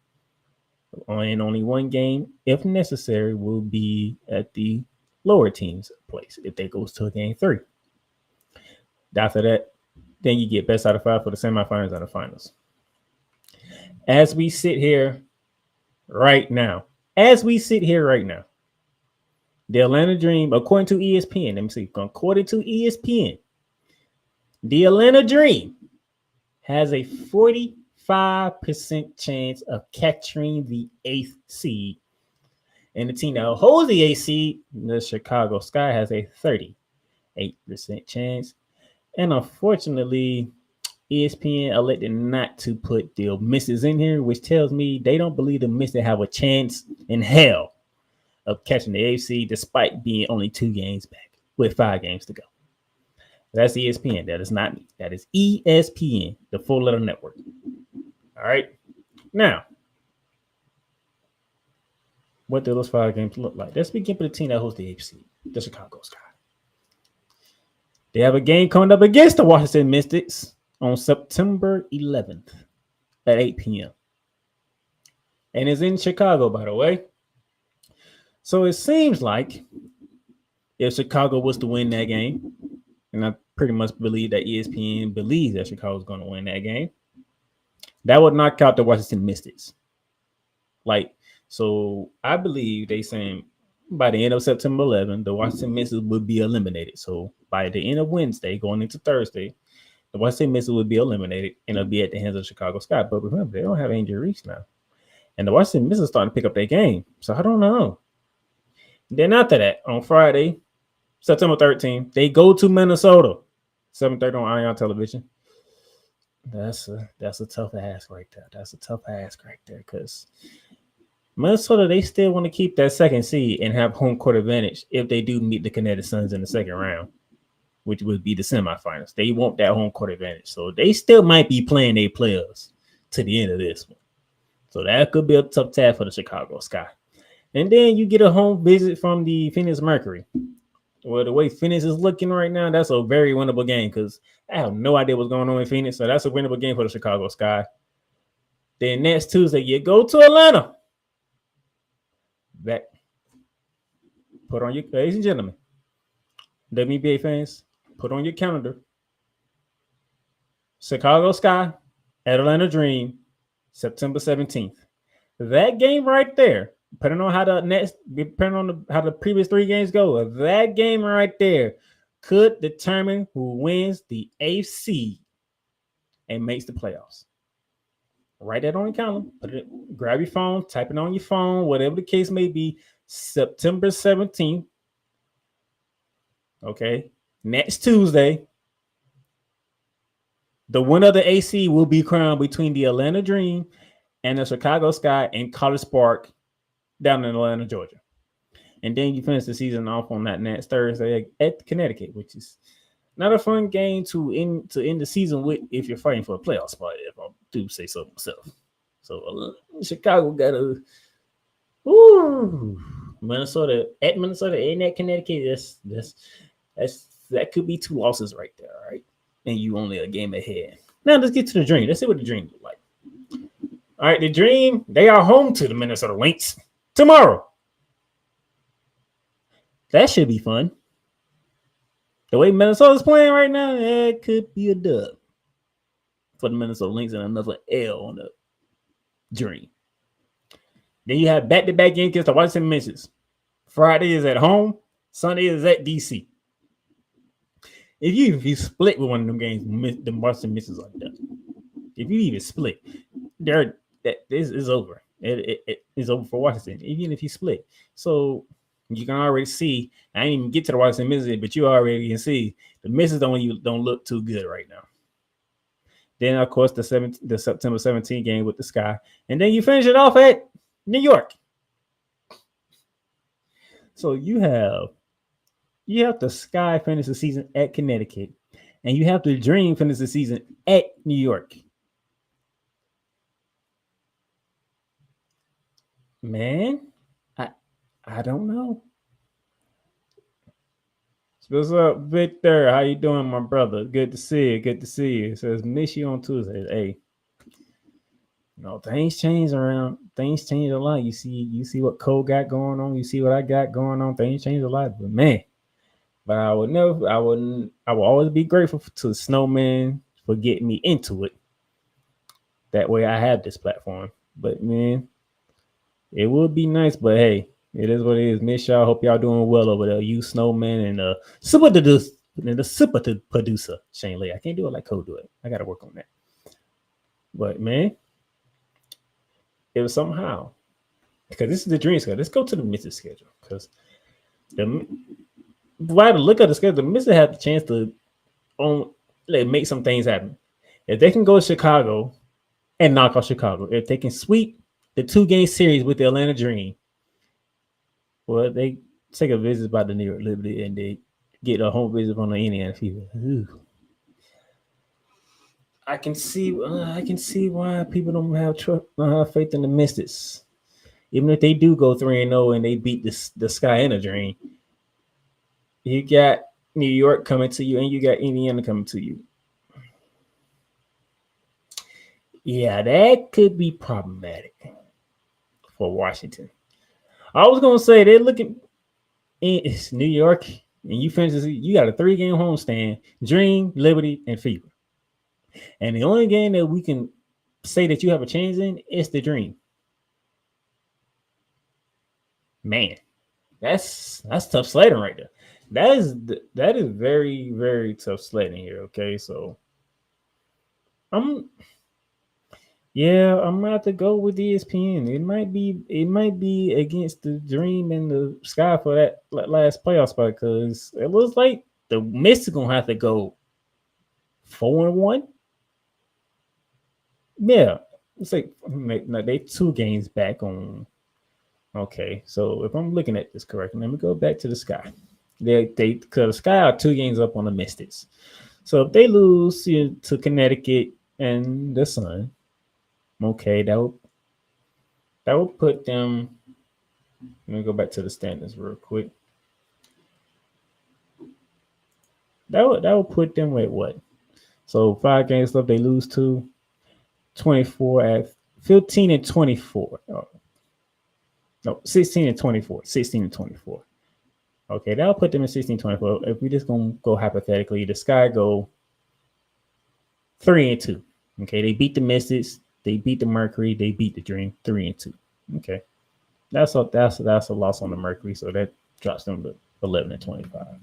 Speaker 1: and only 1 game, if necessary, will be at the lower team's place if they goes to a game 3. After that, then you get best out of 5 for the semifinals and the finals. As we sit here right now, the Atlanta Dream, according to ESPN, the Atlanta Dream has a 45% chance of capturing the 8th seed. And the team that holds the 8th seed, the Chicago Sky, has a 38% chance. And unfortunately, ESPN elected not to put the Mystics in here, which tells me they don't believe the Mystics have a chance in hell of catching the AFC despite being only 2 games back with 5 games to go. That's ESPN. That is not me. That is ESPN, the full letter network. All right. Now, what do those 5 games look like? Let's begin with the team that hosts the AFC, the Chicago Sky. They have a game coming up against the Washington Mystics on September 11th at 8 p.m. And it's in Chicago, by the way. So it seems like if Chicago was to win that game, and I pretty much believe that ESPN believes that Chicago is going to win that game, that would knock out the Washington Mystics. So I believe they saying by the end of September 11th, the Washington Mystics would be eliminated. So by the end of Wednesday, going into Thursday, the Washington Mystics would be eliminated, and it'll be at the hands of Chicago Sky. But remember, they don't have Angel Reese now. And the Washington Mystics starting to pick up their game. So I don't know. Then after that, on Friday, September 13th, they go to Minnesota, 7:30 on Ion Television. That's a tough ask right there. Because Minnesota, they still want to keep that 2nd seed and have home court advantage if they do meet the Kinetic Suns in the 2nd round, which would be the semifinals. They want that home court advantage. So they still might be playing their players to the end of this one. So that could be a tough task for the Chicago Sky. And then you get a home visit from the Phoenix Mercury. Well, the way Phoenix is looking right now, that's a very winnable game because I have no idea what's going on in Phoenix. So that's a winnable game for the Chicago Sky. Then next Tuesday, you go to Atlanta. Back. Put on your, ladies and gentlemen, WNBA fans, put on your calendar. Chicago Sky, Atlanta Dream, September 17th. That game right there, depending on how the previous 3 games go, that game right there could determine who wins the 8th seed and makes the playoffs. Write that on your calendar. Grab your phone, type it on your phone, whatever the case may be. September 17th. Okay. Next Tuesday, the winner of the AC will be crowned between the Atlanta Dream and the Chicago Sky in College Park down in Atlanta, Georgia. And then you finish the season off on that next Thursday at Connecticut, which is not a fun game to end the season with if you're fighting for a playoff spot, if I do say so myself. So Chicago got Minnesota and at Connecticut. That could be 2 losses right there, all right? And you only a game ahead. Now let's get to the Dream. Let's see what the Dream look like. All right, the Dream, they are home to the Minnesota Lynx tomorrow. That should be fun. The way Minnesota's playing right now, it could be a dub for the Minnesota Lynx and another L on the Dream. Then you have back-to-back games against the Washington Mystics. Friday is at home. Sunday is at DC. If you split with one of them games, the Boston misses are done. If you even split, this is over. It is over for Washington, even if you split. So you can already see. I didn't even get to the Washington misses, but you already can see the misses don't look too good right now. Then of course the September 17th game with the Sky, and then you finish it off at New York. So you have the Sky finish the season at Connecticut, and you have the Dream finish the season at New York. Man, I don't know. What's up, Victor? How you doing, my brother? Good to see you. Good to see you. It says miss you on Tuesday. Hey, things change around. Things change a lot. You see what Cole got going on. You see what I got going on. Things change a lot. But man, I will always be grateful to Snowman for getting me into it. That way I have this platform. But man, it would be nice, but hey, it is what it is. Miss y'all. Hope y'all doing well over there. You, Snowman, and the super producer, Shane Lee. I can't do it like Cole do it. I got to work on that. But man, it was somehow, because this is the dream schedule. Let's go to the Misses schedule, because by the look of the schedule, the Misses have the chance to make some things happen. If they can go to Chicago and knock off Chicago, if they can sweep the 2-game series with the Atlanta Dream, well, they take a visit by the New York Liberty and they get a home visit from the Indiana Fever. Ooh. I can see why people don't have faith in the Mystics. Even if they do go 3-0 and they beat the Sky and the Dream, you got New York coming to you and you got Indiana coming to you. Yeah, that could be problematic for Washington. I was gonna say they're looking. It's New York, and you finish. You got a 3-game homestand: Dream, Liberty, and Fever. And the only game that we can say that you have a chance in is the Dream. Man, that's tough sledding right there. That is very, very tough sledding here. Okay, so I'm gonna have to go with ESPN. It might be against the Dream and the Sky for that last playoff spot, because it looks like the Mystics gonna have to go 4-1. Yeah, it's like they 2 games back on. Okay, so if I'm looking at this correctly, let me go back to the Sky. Because the Sky are 2 games up on the Mystics. So if they lose to Connecticut and the Sun, okay, that would put them. Let me go back to the standings real quick. That would put them at what? So 5 games left, they lose to 24 at 15 and 24. Oh, no, 16 and 24. 16 and 24. Okay, that'll put them in 16-24. If we're just gonna go hypothetically, the Sky go 3-2. Okay, they beat the Mystics, they beat the Mercury, they beat the Dream 3-2. Okay, that's a loss on the Mercury, so that drops them to 11-25.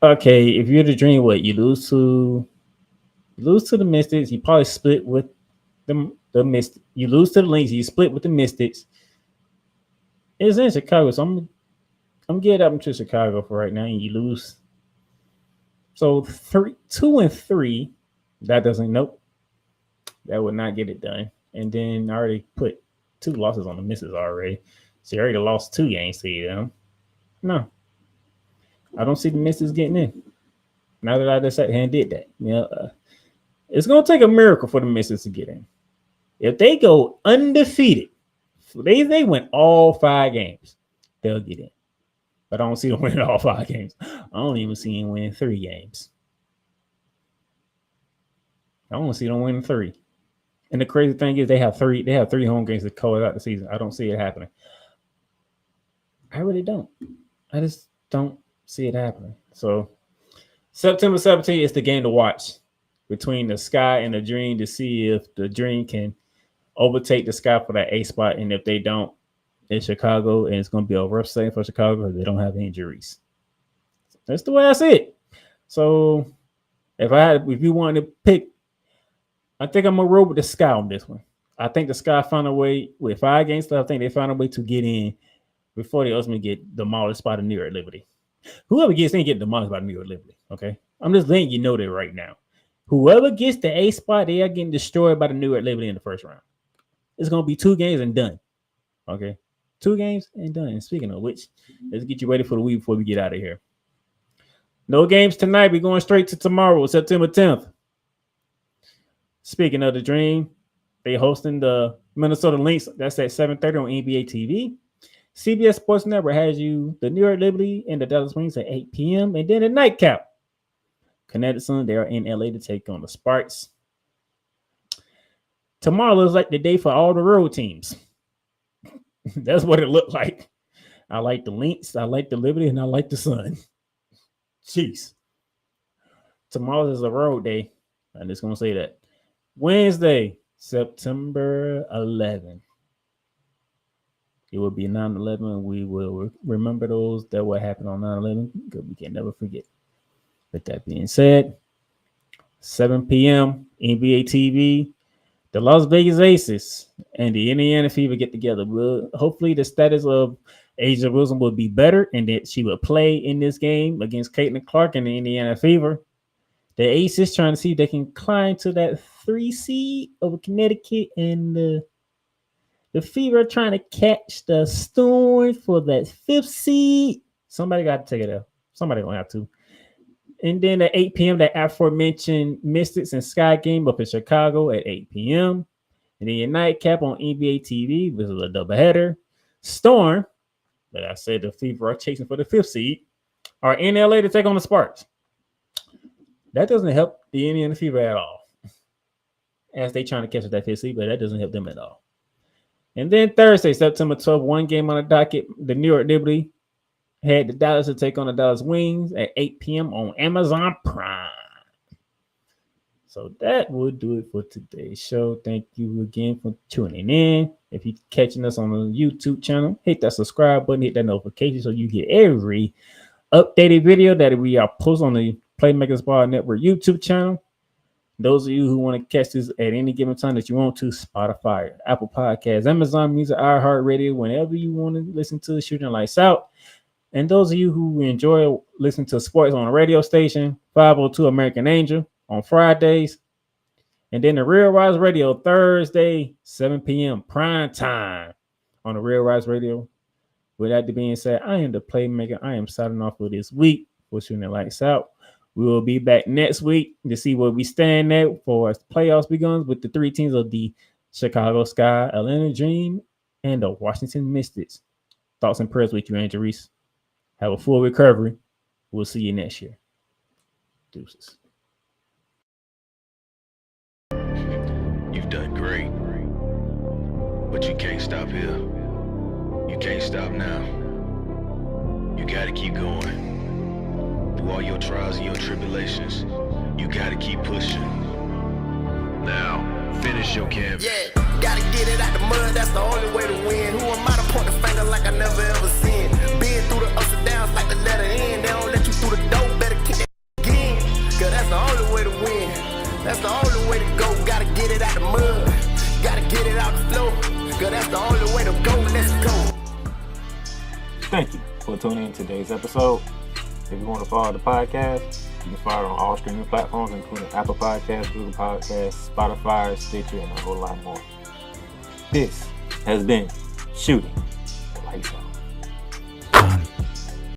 Speaker 1: Okay, if you're the Dream, what you lose to the Mystics, you probably split with the Mystics. You lose to the Lynx, you split with the Mystics. It's in Chicago, so I'm getting up to Chicago for right now, and you lose. So 2-3, that doesn't. Nope, that would not get it done. And then I already put 2 losses on the Misses already. So you already lost 2 games to them. No, I don't see the Misses getting in. Now that I just sat here and did that, it's gonna take a miracle for the Misses to get in. If they go undefeated, they win all 5 games, they'll get in. But I don't see them winning all 5 games. I don't even see them winning 3 games. I don't see them winning 3. And the crazy thing is they have 3 home games to close out the season. I don't see it happening. I really don't. I just don't see it happening. So September 17th is the game to watch between the Sky and the Dream, to see if the Dream can overtake the Sky for that A spot. And if they don't, in Chicago, and it's going to be a rough setting for Chicago because they don't have Angel Reese. That's the way I see it. So if you wanted to pick, I think I'm gonna roll with the Sky on this one. I think the Sky found a way with 5 games left. I think they found a way to get in before they ultimately get demolished by the New York Liberty. Whoever gets in get demolished by the New York Liberty. Okay, I'm just letting you know that right now. Whoever gets the A spot, they are getting destroyed by the New York Liberty in the first round. It's gonna be 2 games and done. Okay, 2 games and done. And speaking of which, let's get you ready for the week before we get out of here. No games tonight. We're going straight to tomorrow, September 10th. Speaking of the Dream, they hosting the Minnesota Lynx. That's at 7:30 on NBA TV. CBS Sports Network has you the New York Liberty and the Dallas Wings at 8 p.m. And then the nightcap. Connecticut Sun, they are in LA to take on the Sparks. Tomorrow looks like the day for all the road teams. That's what it looked like. I like the Lynx, I like the Liberty, and I like the Sun. Jeez. Tomorrow is a road day. I'm just going to say that. Wednesday, September 11th. It will be 9/11. We will remember those that what happened on 9/11 because we can never forget. With that being said, 7 p.m. NBA TV, the Las Vegas Aces and the Indiana Fever get together. Hopefully the status of Asia Wilson will be better and that she will play in this game against Caitlin Clark and the Indiana Fever. The Aces trying to see if they can climb to that 3 seed over Connecticut, and the Fever trying to catch the Storm for that 5th seed. Somebody got to take it out. Somebody gonna have to. And then at 8 p.m., the aforementioned Mystics and Sky game up in Chicago at 8 p.m. And then your nightcap on NBA TV. This is a doubleheader. Storm, that I said the Fever are chasing for the 5th seed, are in LA to take on the Sparks. That doesn't help the Indiana Fever at all, as they trying to catch that 5th seed, but that doesn't help them at all. And then Thursday, September 12th, 1 game on the docket. The New York Liberty had the Dallas to take on the Dallas Wings at 8 p.m. on Amazon Prime. So that will do it for today's show. Thank you again for tuning in. If you're catching us on the YouTube channel, hit that subscribe button, hit that notification so you get every updated video that we are posting on the Playmakers Ball Network YouTube channel. Those of you who want to catch this at any given time that you want to, Spotify, Apple Podcasts, Amazon Music, iHeartRadio, whenever you want to listen to Shooting Lights Out. And those of you who enjoy listening to sports on a radio station, 502 American Angel on Fridays. And then the Real Rise Radio Thursday, 7 p.m. prime time on the Real Rise Radio. With that being said, I am the Playmaker. I am signing off for this week for Shooting Lights Out. We will be back next week to see where we stand at for as playoffs begins with the 3 teams of the Chicago Sky, Atlanta Dream, and the Washington Mystics. Thoughts and prayers with you, Angel Reese. Have a full recovery. We'll see you next year. Deuces.
Speaker 2: You've done great, but you can't stop here. You can't stop now. You gotta keep going. Through all your trials and your tribulations, you gotta keep pushing. Now, finish your canvas.
Speaker 3: Yeah, gotta get it out the mud, that's the only way to win. Who am I to point the finger like I never ever seen? Been through the ups and downs like the letter N. They don't let you through the door, better kick that again. Cause that's the only way to win. That's the only way to go. Gotta get it out the mud, gotta get it out the flow. Cause that's the only way to go, let's go.
Speaker 1: Thank you for tuning in to today's episode. If you want to follow the podcast, you can follow it on all streaming platforms, including Apple Podcasts, Google Podcasts, Spotify, Stitcher, and a whole lot more. This has been Shooting Lights Out.